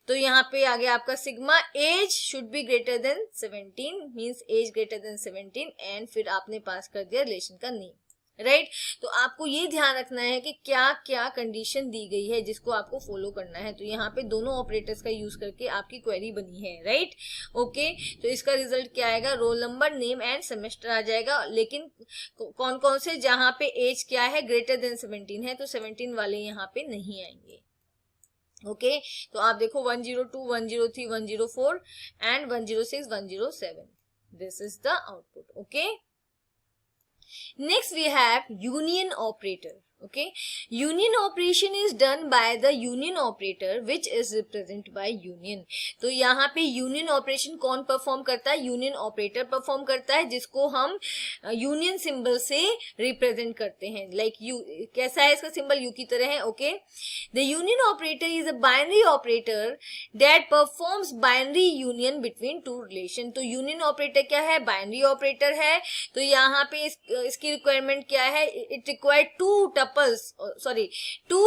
Speaker 2: तो यहाँ पे आगे आपका sigma, as should be greater than 17 means as greater than 17, and फिर आपने पास कर दिया रिलेशन का नेम, राइट। तो आपको ये ध्यान रखना है कि क्या क्या कंडीशन दी गई है जिसको आपको फॉलो करना है। तो यहाँ पे दोनों ऑपरेटर्स का यूज करके आपकी क्वेरी बनी है, राइट, ओके। तो इसका रिजल्ट क्या आएगा, roll number, name and semester आ जाएगा, लेकिन कौन कौन से, जहाँ पे एज क्या है, ग्रेटर देन 17 है, तो 17 वाले यहाँ पे नहीं आएंगे, ओके। तो आप देखो 102, 103, 104 and 106, 107, this is the output, okay. Next we have union operator. Okay, union operation is done by the union operator which is represented by union. तो यहाँ पे union operation कौन परफॉर्म करता है, union operator परफॉर्म करता है, जिसको हम union symbol से रिप्रेजेंट करते हैं, like U, कैसा है इसका सिंबल, U की तरह है, okay. The union operator is a binary operator that performs binary union between two relation. तो union operator क्या है, binary operator है। तो यहाँ पे इसकी रिक्वायरमेंट क्या है, it require two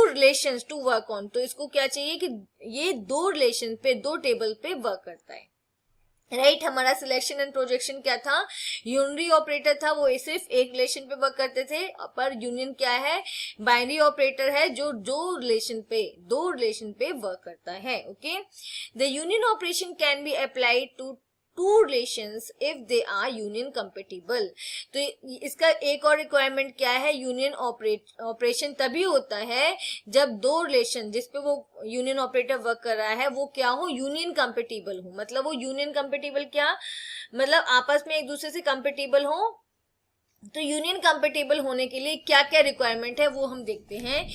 Speaker 2: relations to work on। तो इसको क्या चाहिए कि ये दो रिलेशन पे, दो टेबल पे वर्क करता है, राइट। हमारा सिलेक्शन एंड प्रोजेक्शन क्या था, यूनरी ऑपरेटर था, वो सिर्फ एक रिलेशन पे वर्क करते थे, पर यूनियन क्या है, बाइनरी ऑपरेटर है जो दो रिलेशन पे वर्क करता है, okay. The union operation can be applied to two relations if they are union compatible. तो इसका एक और रिक्वायरमेंट क्या है, यूनियन ऑपरेशन तभी होता है जब दो रिलेशन जिसपे वो यूनियन ऑपरेटर वर्क कर रहा है वो क्या हो, यूनियन कंपेटिबल हो। मतलब वो यूनियन कंपेटिबल क्या, मतलब आपस में एक दूसरे से कंपेटिबल हो। तो यूनियन कंपेटिबल होने के लिए क्या क्या रिक्वायरमेंट है वो हम देखते हैं।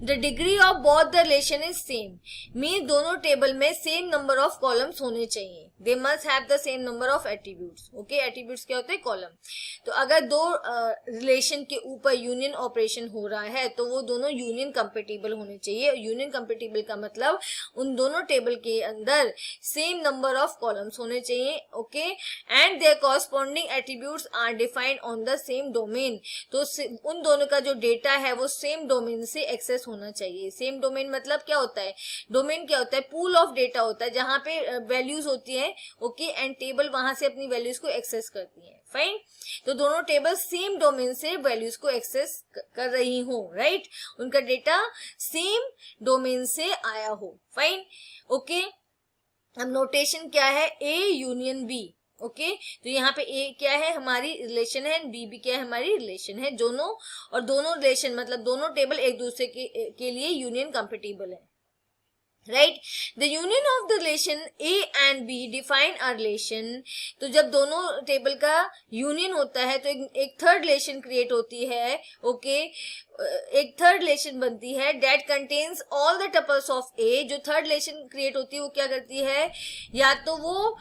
Speaker 2: The degree of both the relation is same, mean दोनों टेबल में सेम नंबर ऑफ कॉलम्स होने चाहिए। They must have the same number of attributes, okay. Attributes क्या होते हैं, कॉलम। तो अगर दो रिलेशन के ऊपर यूनियन ऑपरेशन हो रहा है तो वो दोनों यूनियन कंपेटिबल होने चाहिए। यूनियन कंपेटिबल का मतलब उन दोनों टेबल के अंदर सेम नंबर ऑफ कॉलम्स होने चाहिए, okay. And their corresponding attributes are defined on the same domain. तो उन दोनों का जो डेटा है वो सेम डोमेन से एक्सेस होना चाहिए। सेम डोमेन मतलब क्या होता है, डोमेन क्या होता है, पूल ऑफ डेटा होता है जहां पे वैल्यूज होती है, ओके, एंड टेबल वहां से अपनी वैल्यूज को एक्सेस करती है, फाइन। तो दोनों टेबल सेम डोमेन से वैल्यूज को एक्सेस कर रही हो, राइट, उनका डेटा सेम डोमेन से आया हो, फाइन, ओके। अब नोटेशन क्या है, ए यूनियन बी, ओके। तो यहाँ पे ए क्या है, हमारी रिलेशन है, बी भी क्या है, हमारी रिलेशन है। दोनों और दोनों रिलेशन मतलब दोनों टेबल एक दूसरे के लिए यूनियन कंपेटिबल है, right. The union of the relation A and B define a relation. तो जब दोनों टेबल का यूनियन होता है तो एक थर्ड रिलेशन क्रिएट होती है, ओके। एक थर्ड रिलेशन बनती है that contains all the tuples of A. जो थर्ड रिलेशन क्रिएट होती है वो क्या करती है, या तो वो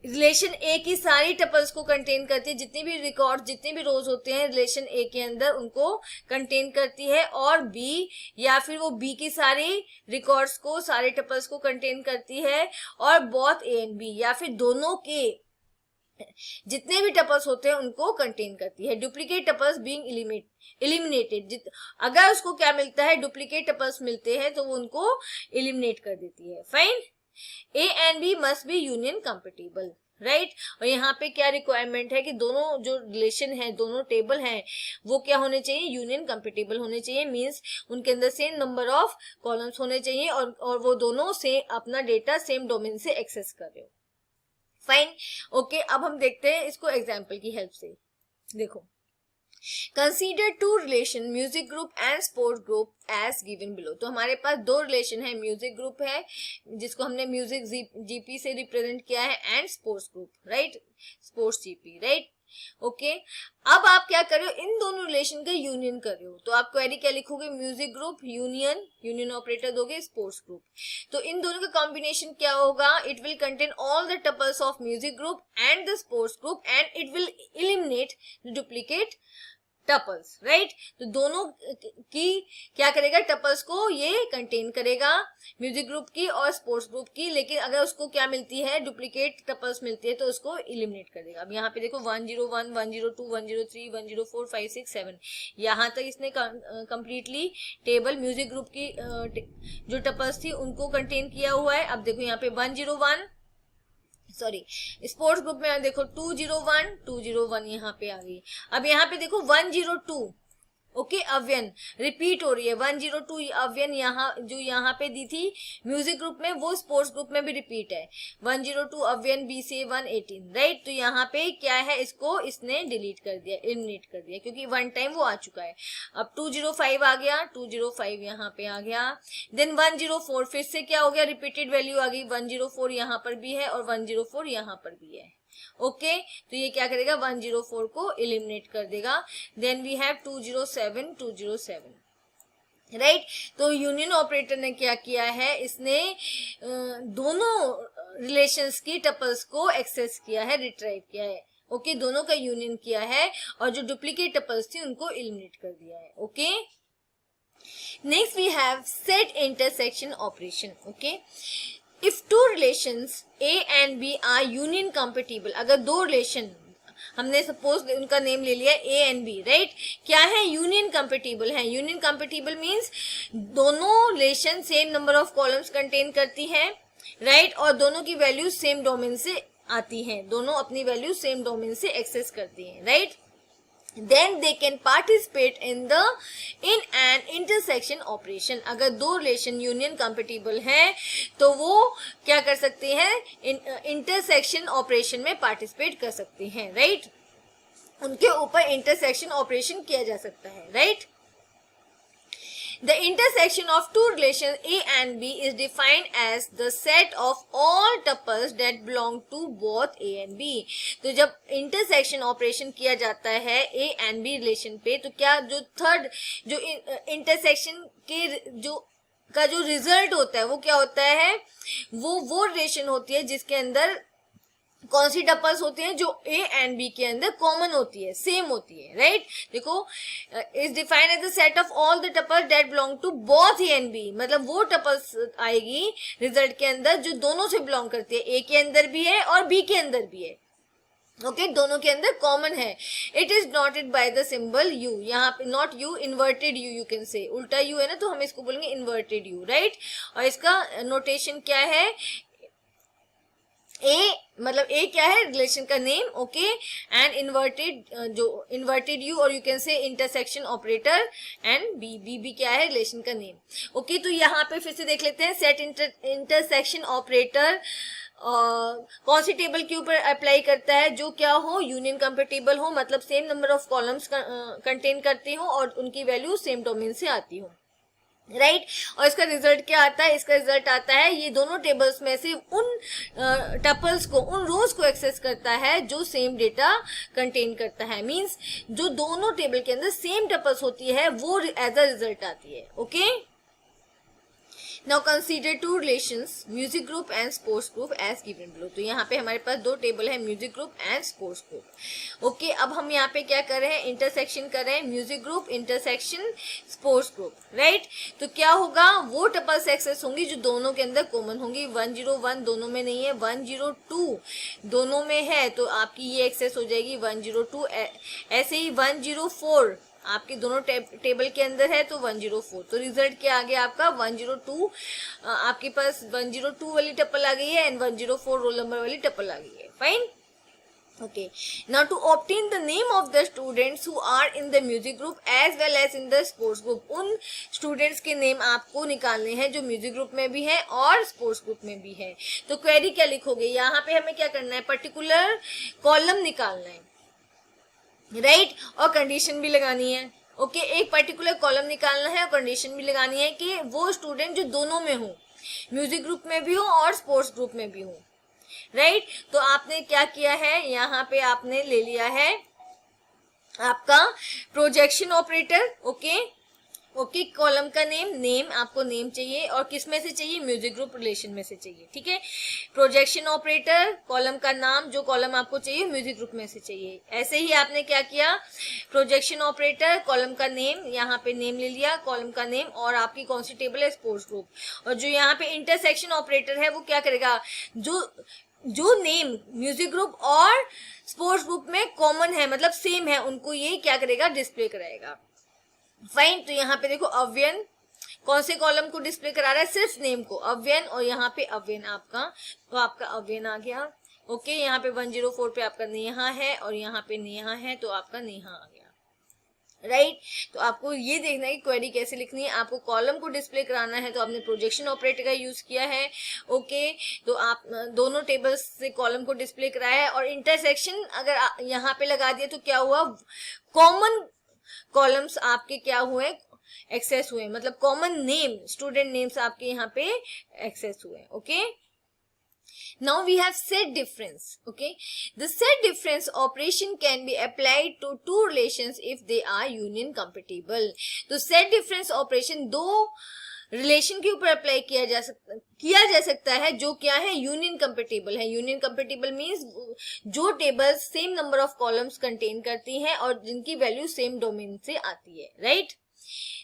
Speaker 2: रिलेशन ए की सारी टपल्स को कंटेन करती है, जितनी भी रिकॉर्ड, जितने भी रोज होते हैं रिलेशन ए के अंदर उनको कंटेन करती है, और बी या फिर वो बी की सारी रिकॉर्ड्स को, सारे टपल्स को कंटेन करती है, और बोथ ए एंड बी या फिर दोनों के जितने भी टपल्स होते हैं उनको कंटेन करती है। डुप्लीकेट टपल्स बीइंग एलिमिनेटेड, अगर उसको क्या मिलता है, डुप्लीकेट टपल्स मिलते हैं तो वो उनको एलिमिनेट कर देती है। Fine. A and B must be union compatible, right. और यहाँ पे क्या रिक्वायरमेंट है कि दोनों जो रिलेशन है, दोनों टेबल हैं, वो क्या होने चाहिए, यूनियन कंपेटिबल होने चाहिए। मींस उनके अंदर सेम नंबर ऑफ कॉलम्स होने चाहिए और वो दोनों से अपना डेटा सेम डोमेन से एक्सेस कर रहे हो। Fine, okay. अब हम देखते हैं इसको एग्जाम्पल की हेल्प से। देखो, consider two relation music group and sports group as given below. तो हमारे पास दो रिलेशन है, म्यूजिक ग्रुप है जिसको हमने म्यूजिक जीपी से रिप्रेजेंट किया है and sports group, right, sports GP, right, okay. अब आप क्या कर रहे हो, इन दोनों रिलेशन का यूनियन कर रहे हो, तो आप क्वेरी क्या लिखोगे, music group union, union operator दोगे स्पोर्ट्स ग्रुप। तो इन दोनों का कॉम्बिनेशन क्या होगा, it will contain all the tuples of music group and the sports group and it will eliminate the duplicate tuples, right. तो दोनों की क्या करेगा, टपल्स को ये कंटेन करेगा, म्यूजिक ग्रुप की और स्पोर्ट्स ग्रुप की, लेकिन अगर उसको क्या मिलती है, डुप्लीकेट टपल्स मिलती है तो उसको एलिमिनेट कर देगा। अब यहाँ पे देखो 101, 102, 103, 104, 5, 6, 7, यहाँ तक इसने कंप्लीटली टेबल म्यूजिक ग्रुप की जो टपल्स थी उनको कंटेन किया हुआ है। अब देखो यहाँ पे 101, सॉरी, स्पोर्ट्स ग्रुप में देखो 201, 201 यहाँ पे आ गई। अब यहाँ पे देखो 102, ओके, अव्यन रिपीट हो रही है। 102 अव्यन यहाँ पे दी थी म्यूजिक ग्रुप में, वो स्पोर्ट्स ग्रुप में भी रिपीट है। 102 अव्यन BCA 118, राइट। तो यहाँ पे क्या है, इसको इसने डिलीट कर दिया, एलिमिनेट कर दिया, क्योंकि वन टाइम वो आ चुका है। अब 205 आ गया, 205 यहाँ पे आ गया। देन 104 फिर से क्या हो गया, रिपीटेड वैल्यू आ गई, 104 यहाँ पर भी है और 104 यहाँ पर भी है, ओके। तो ये क्या करेगा, 104 को एलिमिनेट कर देगा। Then we have 207, 207, right. तो यूनियन ऑपरेटर ने क्या किया है, इसने दोनों रिलेशंस की टपल्स को एक्सेस किया है, रिट्राइव किया है, ओके, दोनों का यूनियन किया है और जो डुप्लीकेट टपल्स थी उनको एलिमिनेट कर दिया है, okay. Next we have set intersection operation, okay. If two relations A and B are union compatible, अगर दो रिलेशन, हमने सपोज उनका नेम ले लिया A and B, राइट, क्या है, यूनियन कंपेटिबल है। यूनियन कंपेटिबल मीन्स दोनों relation same number of columns contain करती हैं, राइट, और दोनों की वैल्यू सेम डोमेन से आती हैं, दोनों अपनी वैल्यू सेम डोमेन से एक्सेस करती हैं, right. Then they can participate in an intersection operation। अगर दो रिलेशन यूनियन कंपेटिबल हैं तो वो क्या कर सकते हैं, इंटरसेक्शन ऑपरेशन में पार्टिसिपेट कर सकते हैं, राइट, उनके ऊपर इंटरसेक्शन ऑपरेशन किया जा सकता है, right. The intersection of two relations A and B is defined as the set of all tuples that belong to both A and B। तो जब intersection operation किया जाता है A and B रिलेशन पे, तो क्या जो थर्ड जो intersection के जो रिजल्ट होता है वो क्या होता है, वो रिलेशन होती है जिसके अंदर कौन सी टपल्स होती हैं, जो A एंड B के अंदर कॉमन होती है, सेम होती है, राइट। देखो, is defined as the set of all the tuples that belong to both A and B, मतलब वो टपल्स आएगी रिजल्ट के अंदर जो दोनों से बिलोंग करती है, A के अंदर भी है और B के अंदर भी है, ओके, दोनों के अंदर कॉमन है। It is noted by the symbol U, यहाँ पे not U, inverted U, you can से, उल्टा U है ना तो हम इसको बोलेंगे इन्वर्टेड U, राइट। और इसका नोटेशन क्या है, A मतलब A क्या है, रिलेशन का नेम, ओके, एंड इन्वर्टेड जो इन्वर्टेड U, और यू कैन से इंटरसेक्शन ऑपरेटर, एंड B क्या है, रिलेशन का नेम, ओके। तो यहाँ पे फिर से देख लेते हैं, सेट इंटरसेक्शन ऑपरेटर कौन सी टेबल के ऊपर अप्लाई करता है, जो क्या हो, यूनियन कंपेटिबल हो, मतलब same number of columns contain करती हो और उनकी वैल्यू सेम डोमेन से आती हो, राइट। और इसका रिजल्ट क्या आता है, इसका रिजल्ट आता है ये दोनों टेबल्स में से उन टपल्स को, उन रोज को एक्सेस करता है जो सेम डेटा कंटेन करता है। मींस जो दोनों टेबल के अंदर सेम टपल्स होती है वो एज अ रिजल्ट आती है, okay. Now consider two relations music group and sports group as given below. तो यहाँ पे हमारे पास दो टेबल है, music group and sports group. Okay, अब हम यहाँ पे क्या कर रहे हैं, इंटरसेक्शन कर रहे हैं, music group intersection sports group, right. तो क्या होगा, वो टपल्स एक्सेस होंगी जो दोनों के अंदर कॉमन होंगी। 101 दोनों में नहीं है, 102 दोनों में है, तो आपकी ये एक्सेस हो जाएगी 102। ऐसे ही 104 आपके दोनों टेबल के अंदर है तो 104। तो रिजल्ट क्या आ गया आपका 102। आपके पास 102 वाली टपल आ गई है एंड 104 रोल नंबर वाली टपल आ गई है। Fine, okay, now to obtain the name of the students who are in the music group as well as in the sports group, उन स्टूडेंट्स के नेम आपको निकालने हैं जो म्यूजिक ग्रुप में भी है और स्पोर्ट्स ग्रुप में भी है। तो क्वेरी क्या लिखोगे, यहाँ पे हमें क्या करना है, पर्टिकुलर कॉलम निकालना है, राइट, और कंडीशन भी लगानी है। ओके, एक पर्टिकुलर कॉलम निकालना है और कंडीशन भी लगानी है कि वो स्टूडेंट जो दोनों में हो, म्यूजिक ग्रुप में भी हो और स्पोर्ट्स ग्रुप में भी हो, राइट। तो आपने क्या किया है, यहाँ पे आपने ले लिया है आपका projection operator. Okay, okay, column का नेम आपको नेम चाहिए और किस में से चाहिए, म्यूजिक ग्रुप रिलेशन में से चाहिए, ठीक है। प्रोजेक्शन ऑपरेटर, कॉलम का नाम, जो कॉलम आपको चाहिए म्यूजिक ग्रुप में से चाहिए। ऐसे ही आपने क्या किया, प्रोजेक्शन ऑपरेटर, कॉलम का नेम, यहाँ पे नेम ले लिया, कॉलम का नेम, और आपकी कौन सी टेबल है, स्पोर्ट्स ग्रुप। और जो यहाँ पे इंटरसेक्शन ऑपरेटर है वो क्या करेगा, जो नेम म्यूजिक ग्रुप और स्पोर्ट्स ग्रुप में कॉमन है, मतलब सेम है, उनको ये क्या करेगा, डिस्प्ले कराएगा। फाइन, तो यहाँ पे देखो अव्यन कौन से कॉलम को डिस्प्ले करा रहा है, सिर्फ नेम को, अव्यन, और यहाँ पे अव्यन आपका, तो आपका अव्यन आ गया। ओके, यहाँ पे 104 पे आपका नेहा है और यहाँ पे नेहा है, तो आपका नेहा आ गया, राइट। तो आपको ये देखना है कि क्वेरी कैसे लिखनी है। आपको कॉलम को डिस्प्ले कराना है तो आपने प्रोजेक्शन ऑपरेटर का यूज किया है। ओके, तो आप दोनों टेबल्स से कॉलम को डिस्प्ले कराया है, और इंटरसेक्शन अगर यहाँ पे लगा दिया तो क्या हुआ, कॉमन कॉलम्स आपके क्या हुए, एक्सेस हुए, मतलब कॉमन नेम, स्टूडेंट नेम्स आपके यहाँ पे एक्सेस हुए। Okay, now we have set difference. Okay, the set difference operation can be applied to two relations if they are union compatible. तो set difference operation दो relation के ऊपर apply किया जा सकता है जो क्या है, यूनियन कंपेटेबल है। यूनियन कंपेटेबल मींस जो tables same number of columns contain करती हैं और जिनकी वैल्यू सेम डोमेन से आती है, right.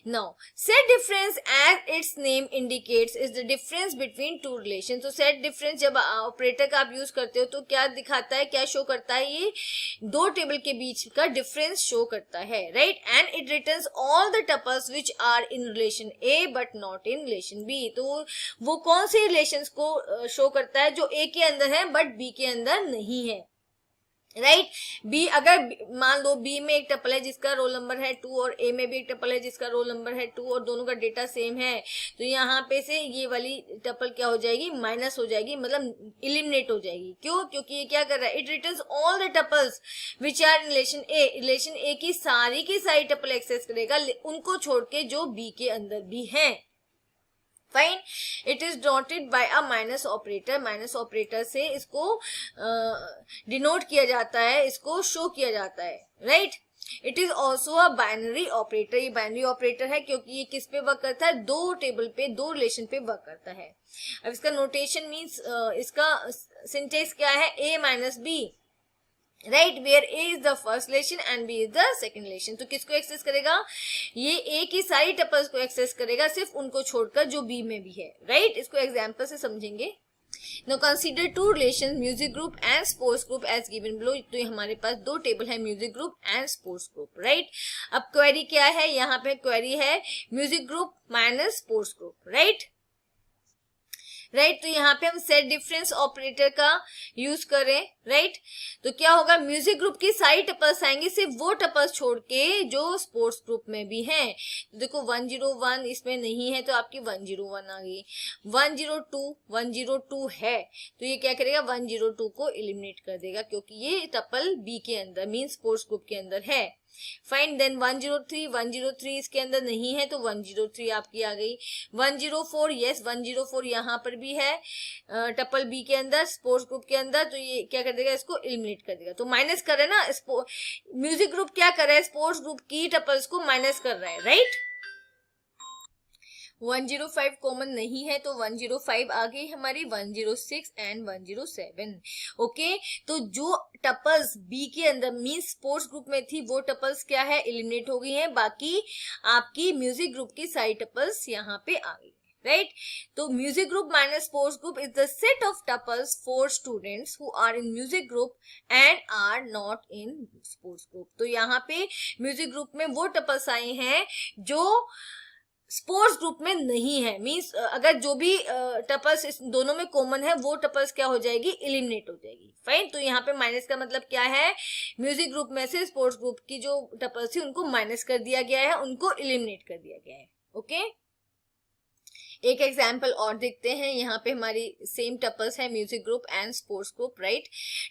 Speaker 2: Now, set difference as its name indicates is the difference between two relations. तो set difference जब ऑपरेटर का आप यूज करते हो तो क्या दिखाता है, क्या शो करता है, ये दो टेबल के बीच का डिफरेंस शो करता है, right. And it returns all the tuples which are in relation A but not in relation B. तो वो कौन से रिलेशंस को शो करता है, जो ए के अंदर है बट बी के अंदर नहीं है, राइट। बी, अगर मान लो बी में एक टपल है जिसका रोल नंबर है 2 और ए में भी एक टपल है जिसका रोल नंबर है 2 और दोनों का डेटा सेम है, तो यहाँ पे से ये वाली टपल क्या हो जाएगी, माइनस हो जाएगी, मतलब इलिमिनेट हो जाएगी। क्यों, क्योंकि ये क्या कर रहा है, it returns all the tuples which are in relation A. Relation A की सारी टपल एक्सेस करेगा, उनको छोड़ के जो बी के अंदर भी है। फाइन, इट इज डोटेड by a minus operator. Minus operator से इसको डिनोट किया जाता है, इसको शो किया जाता है, right. It is also a binary operator. ये बाइनरी ऑपरेटर है क्योंकि ये किस पे वर्क करता है, दो टेबल पे, दो रिलेशन पे वर्क करता है। अब इसका नोटेशन मीन्स, इसका सिंटेक्स क्या है, A minus B, right, where A is the first relation and B is the second relation. तो किसको एक्सेस करेगा, ये ए की सारी टपल्स को एक्सेस करेगा, सिर्फ उनको छोड़कर जो बी में भी है, राइट। इसको एग्जांपल से समझेंगे। Now consider two relations music group and sports group as given below. तो हमारे पास दो टेबल है, music group and sports group, right. अब क्वेरी क्या है, यहाँ पे क्वेरी है music group minus sports group, right, right. तो यहाँ पे हम सेट डिफरेंस ऑपरेटर का यूज करें, राइट। तो क्या होगा, म्यूजिक ग्रुप की सारी टपल्स आएंगी, सिर्फ वो टपल्स छोड़ के जो स्पोर्ट्स ग्रुप में भी हैं। तो देखो 101 इसमें नहीं है तो आपकी 101 आ गई, 102 है तो ये क्या करेगा, 102 को एलिमिनेट कर देगा क्योंकि ये टपल बी के अंदर मीन स्पोर्ट्स ग्रुप के अंदर है। फाइन, देन 103 इसके अंदर नहीं है तो 103 आपकी आ गई। 104, यस 104 यहाँ पर भी है टपल बी के अंदर, स्पोर्ट्स ग्रुप के अंदर, तो ये क्या कर देगा, इसको एलिमिनेट कर देगा। तो माइनस कर रहे हैं ना, म्यूजिक ग्रुप क्या कर रहा है, स्पोर्ट्स ग्रुप की टपल्स को माइनस कर रहा है, राइट। 105 कॉमन नहीं है तो 105 आ गई हमारी, 106 एंड 107। ओके, तो जो टपल्स बी के अंदर मींस स्पोर्ट्स ग्रुप में थी वो टपल्स क्या है, एलिमिनेट हो गई हैं। बाकी आपकी म्यूजिक ग्रुप की सारी टपल्स यहाँ पे आ गई, राइट। तो music group minus sports group is the set of tuples for students who are in music group and are not in sports group. तो यहाँ पे म्यूजिक ग्रुप में वो टपल्स आए हैं जो स्पोर्ट्स ग्रुप में नहीं है, मींस अगर जो भी टपल्स इस दोनों में कॉमन है वो टपल्स क्या हो जाएगी, एलिमिनेट हो जाएगी। फाइन, तो यहाँ पे माइनस का मतलब क्या है, म्यूजिक ग्रुप में से स्पोर्ट्स ग्रुप की जो टपल्स थी उनको माइनस कर दिया गया है, उनको एलिमिनेट कर दिया गया है। ओके, एक एग्जाम्पल और देखते हैं। यहाँ पे हमारी सेम टपल्स है music group and sports group, right.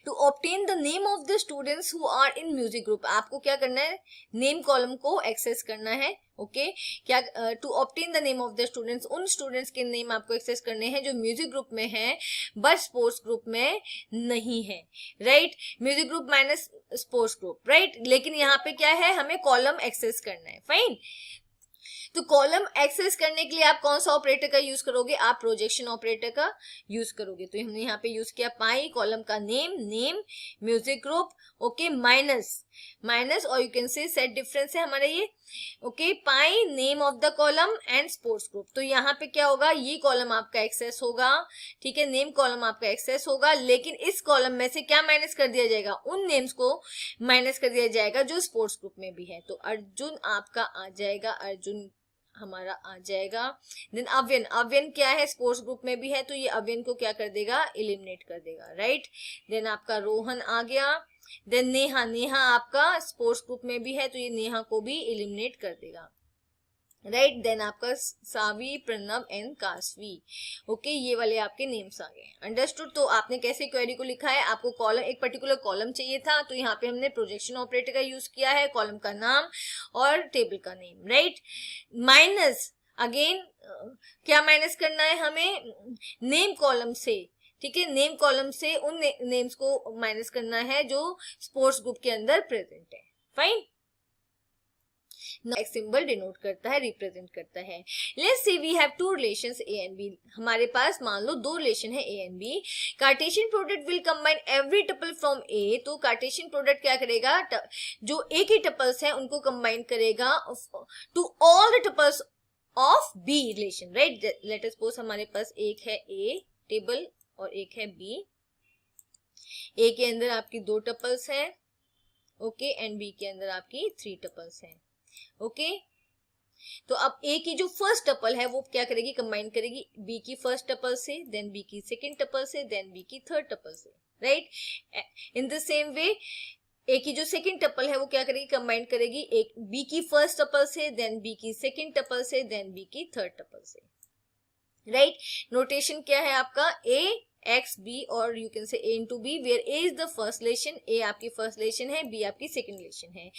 Speaker 2: To obtain the name of the students who are in music group, आपको क्या करना है, नेम कॉलम को एक्सेस करना है। ओके, क्या to obtain the name of the students, उन स्टूडेंट्स के नेम आपको एक्सेस करने हैं जो म्यूजिक ग्रुप में है बट स्पोर्ट्स ग्रुप में नहीं है, right. Music group minus sports group, right. लेकिन यहाँ पे क्या है, हमें कॉलम एक्सेस करना है। फाइन, तो कॉलम एक्सेस करने के लिए आप कौन सा ऑपरेटर का यूज करोगे, आप प्रोजेक्शन ऑपरेटर का यूज करोगे। तो हमने यहाँ पे यूज किया पाई, कॉलम का name, name, music group, okay, minus minus और you can say set difference है हमारा ये। Okay, pi name of the column and sports group. तो यहाँ पे क्या होगा, ये कॉलम आपका एक्सेस होगा, ठीक है, नेम कॉलम आपका एक्सेस होगा, लेकिन इस कॉलम में से क्या माइनस कर दिया जाएगा, उन नेम्स को माइनस कर दिया जाएगा जो स्पोर्ट्स ग्रुप में भी है। तो अर्जुन आपका आ जाएगा, अर्जुन हमारा आ जाएगा। देन अव्यन, अव्यन क्या है, स्पोर्ट्स ग्रुप में भी है, तो ये अव्यन को क्या कर देगा, एलिमिनेट कर देगा, राइट। देन आपका रोहन आ गया। देन नेहा, नेहा आपका स्पोर्ट्स ग्रुप में भी है तो ये नेहा को भी एलिमिनेट कर देगा, राइट। देन आपका सावी, प्रणव एंड काशवी, ओके, ये वाले आपके नेम्स आ गए। अंडरस्टूड। तो आपने कैसे क्वेरी को लिखा है, आपको कॉलम, एक पर्टिकुलर कॉलम चाहिए था तो यहाँ पे हमने प्रोजेक्शन ऑपरेटर का यूज किया है, कॉलम का नाम और टेबल का नेम, राइट। माइनस अगेन क्या माइनस करना है हमें, नेम कॉलम से, ठीक है, नेम कॉलम से उन नेम्स को माइनस करना है जो स्पोर्ट्स ग्रुप के अंदर प्रेजेंट है। फाइन, एक सिंबल डिनोट करता है, रिप्रेजेंट करता है। Let's see we have two relations A and B, हमारे पास मान लो दो रिलेशन है A and B. Cartesian product will combine every tuple from A, तो कार्टेशियन प्रोडक्ट क्या करेगा, जो ए के टपल्स हैं उनको कंबाइन करेगा to all the tuples of B relation, right. Let us suppose हमारे पास एक है ए टेबल और एक है बी। ए के अंदर आपकी 2 टपल्स हैं, ओके, एंड बी के अंदर आपकी 3 टपल्स हैं, ओके। तो अब ए की जो फर्स्ट टपल है वो क्या करेगी, कंबाइन करेगी बी की फर्स्ट टपल से, देन बी की सेकंड टपल से, देन बी की थर्ड टपल से, right. In the same way A की जो सेकंड टपल है वो क्या करेगी, कंबाइन करेगी एक बी की फर्स्ट टपल से, देन बी की सेकंड टपल से, देन बी की थर्ड टपल से, राइट। नोटेशन क्या है आपका, ए एक्स बी और you can say A into B, where A is the first relation, A आपकी फर्स्ट रिलेशन है, बी आपकी सेकंड रिलेशन है।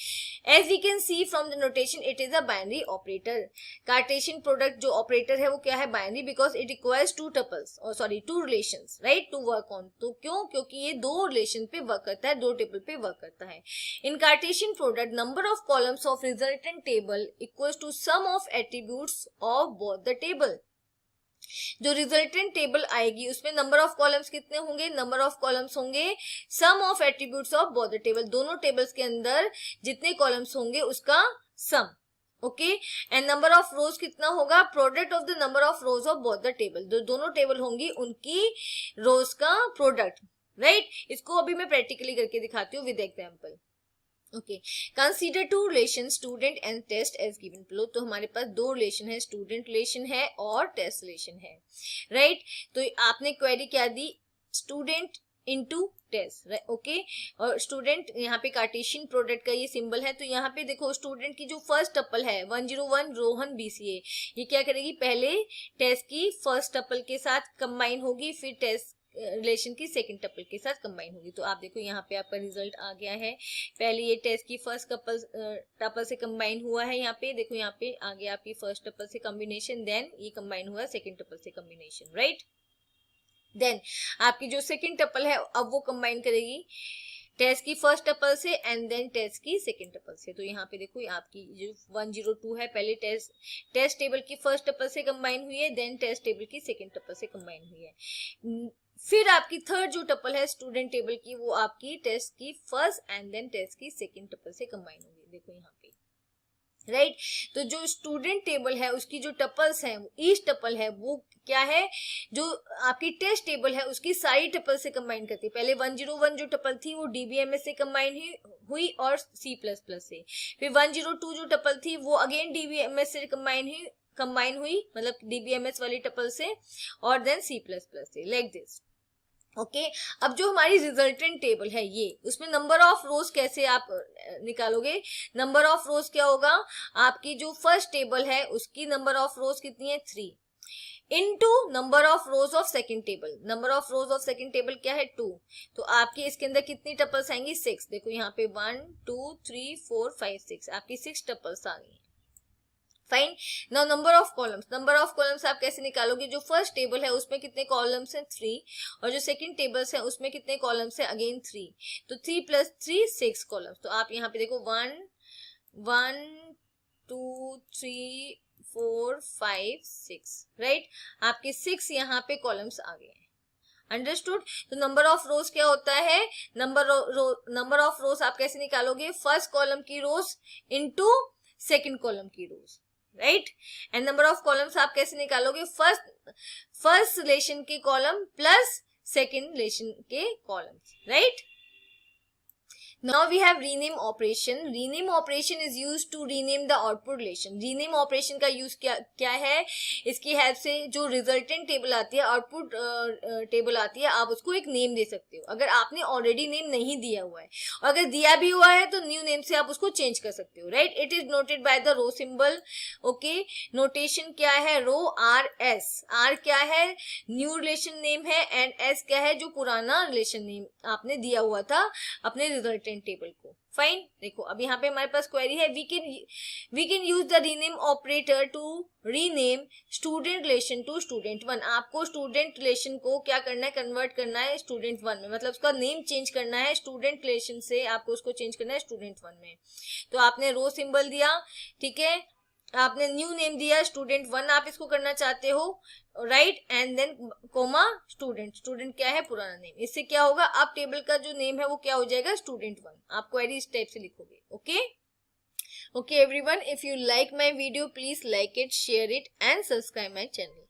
Speaker 2: As we can see from the notation it is a binary operator. Cartesian product जो operator है वो क्या है, binary, because it requires 2 tuples और sorry 2 relations, right, to work on. तो क्यों, क्योंकि ये 2 रिलेशन पे वर्क करता है, 2 टेबल पे वर्क करता है। In Cartesian product number of columns of resultant table equals to sum of attributes of both the table. जो रिजल्टेंट टेबल आएगी उसमें नंबर ऑफ कॉलम्स कितने होंगे, नंबर ऑफ कॉलम्स होंगे sum of attributes of both the table, दोनों tables के अंदर जितने कॉलम्स होंगे उसका sum, okay. And number of rows कितना होगा, product of the number of rows of both the table, जो दोनों टेबल होंगी उनकी रोज का प्रोडक्ट, राइट। इसको अभी मैं प्रैक्टिकली करके दिखाती हूँ with example, okay. Consider 2 relation student and test as given below. तो हमारे पास 2 रिलेशन है, स्टूडेंट रिलेशन है और टेस्ट रिलेशन है, राइट। तो आपने क्वेरी क्या दी, स्टूडेंट इनटू टेस्ट, ओके। और स्टूडेंट यहाँ पे कार्टेशियन प्रोडक्ट का ये सिंबल है, तो यहाँ पे देखो स्टूडेंट की जो फर्स्ट टपल है 101 रोहन बीसीए, ये क्या करेगी, पहले टेस्ट की फर्स्ट टपल के साथ कंबाइन होगी, फिर टेस्ट रिलेशन की सेकंड टपल के साथ कंबाइन होगी। तो आप देखो यहाँ पे आपका रिजल्ट आ गया है, पहले ये टेस्ट की फर्स्ट टपल से कंबाइन हुआ है, यहाँ पे देखो, यहाँ पे आ गया आपकी फर्स्ट टपल से कॉम्बिनेशन, देन ये कंबाइन हुआ सेकंड टपल से कॉम्बिनेशन, राइट। देन आपकी जो सेकंड टपल है अब वो कंबाइन करेगी टेस्ट की फर्स्ट टपल से एंड देन टेस्ट की सेकंड टपल से। तो यहाँ पे देखो आपकी जो 102 है पहले टेस्ट टेबल की फर्स्ट टपल से कंबाइन हुई है, देन टेस्ट टेबल की सेकंड टपल से कंबाइन हुई है। फिर आपकी थर्ड जो टपल है स्टूडेंट टेबल की, वो आपकी टेस्ट की फर्स्ट एंड देन टेस्ट की सेकंड टपल से कंबाइन होगी। देखो यहाँ पे राइट तो जो स्टूडेंट टेबल है उसकी जो टपल्स हैं, ईच टपल है वो क्या है, जो आपकी टेस्ट टेबल है उसकी सारी टपल से कंबाइन करती है। पहले 101 जो टपल थी वो डीबीएमएस से कंबाइन हुई और C++ से। फिर 102 जो टपल थी वो अगेन डीबीएमएस से कंबाइन हुई मतलब डीबीएमएस वाली टपल से, और देन C++ से, लाइक दिस। ओके अब जो हमारी रिजल्टेंट टेबल है ये, उसमें नंबर ऑफ रोज कैसे आप निकालोगे। नंबर ऑफ रोज क्या होगा, आपकी जो फर्स्ट टेबल है उसकी नंबर ऑफ रोज कितनी है 3 into number of rows of second table. Number of rows of second table क्या है 2, तो आपकी इसके अंदर कितनी टपल्स आएंगी 6। देखो यहाँ पे 1 2 3 4 5 6 आपकी 6 टपल्स आ गई। Fine now number of columns. Number of columns आप कैसे निकालोगे, जो फर्स्ट टेबल है उसमें कितने कॉलम्स हैं 3, और जो सेकंड टेबल्स है उसमें कितने कॉलम्स हैं अगेन 3, तो 3 + 3 6 कॉलम्स। तो आप यहाँ पे देखो 1 1 2 3 4 5 6 राइट, आपके 6 यहाँ पे कॉलम्स आ गए हैं। अंडरस्टूड। तो नंबर ऑफ रोज क्या होता है, नंबर ऑफ रोज आप कैसे निकालोगे, फर्स्ट कॉलम की रोज इनटू सेकंड कॉलम की rows, right. And number of columns आप कैसे निकालोगे, फर्स्ट रिलेशन के कॉलम प्लस सेकंड रिलेशन के columns, right. Now we have rename operation. Rename operation is used to rename the output relation. Rename operation का use क्या है, इसकी help से जो रिजल्टेंट टेबल आती है, आउटपुट टेबल आती है, आप उसको एक नेम दे सकते हो। अगर आपने ऑलरेडी नेम नहीं दिया हुआ है, और अगर दिया भी हुआ है तो न्यू नेम से आप उसको चेंज कर सकते हो, right. It is noted by the rho symbol. Okay notation क्या है, रो RS। R क्या है, न्यू रिलेशन नेम है, एंड S क्या है, जो पुराना रिलेशन नेम आपने दिया हुआ था अपने रिजल्टेंट टेबल को। फाइन देखो अब यहाँ पे हमारे पास क्वेरी है, we can use the rename operator to rename student relation to student 1। आपको स्टूडेंट रिलेशन को क्या करना है, कन्वर्ट करना है स्टूडेंट 1 में, मतलब उसका नेम चेंज करना है, स्टूडेंट रिलेशन से आपको उसको चेंज करना है स्टूडेंट 1 में। तो आपने रो सिंबल दिया, ठीक है, आपने न्यू नेम दिया स्टूडेंट 1 आप इसको करना चाहते हो, right, and then comma student क्या है, पुराना नेम। इससे क्या होगा, आप टेबल का जो नेम है वो क्या हो जाएगा, स्टूडेंट 1। आप क्वेरी इस टाइप से लिखोगे। Okay everyone, if you like my video please like it, share it and subscribe my channel.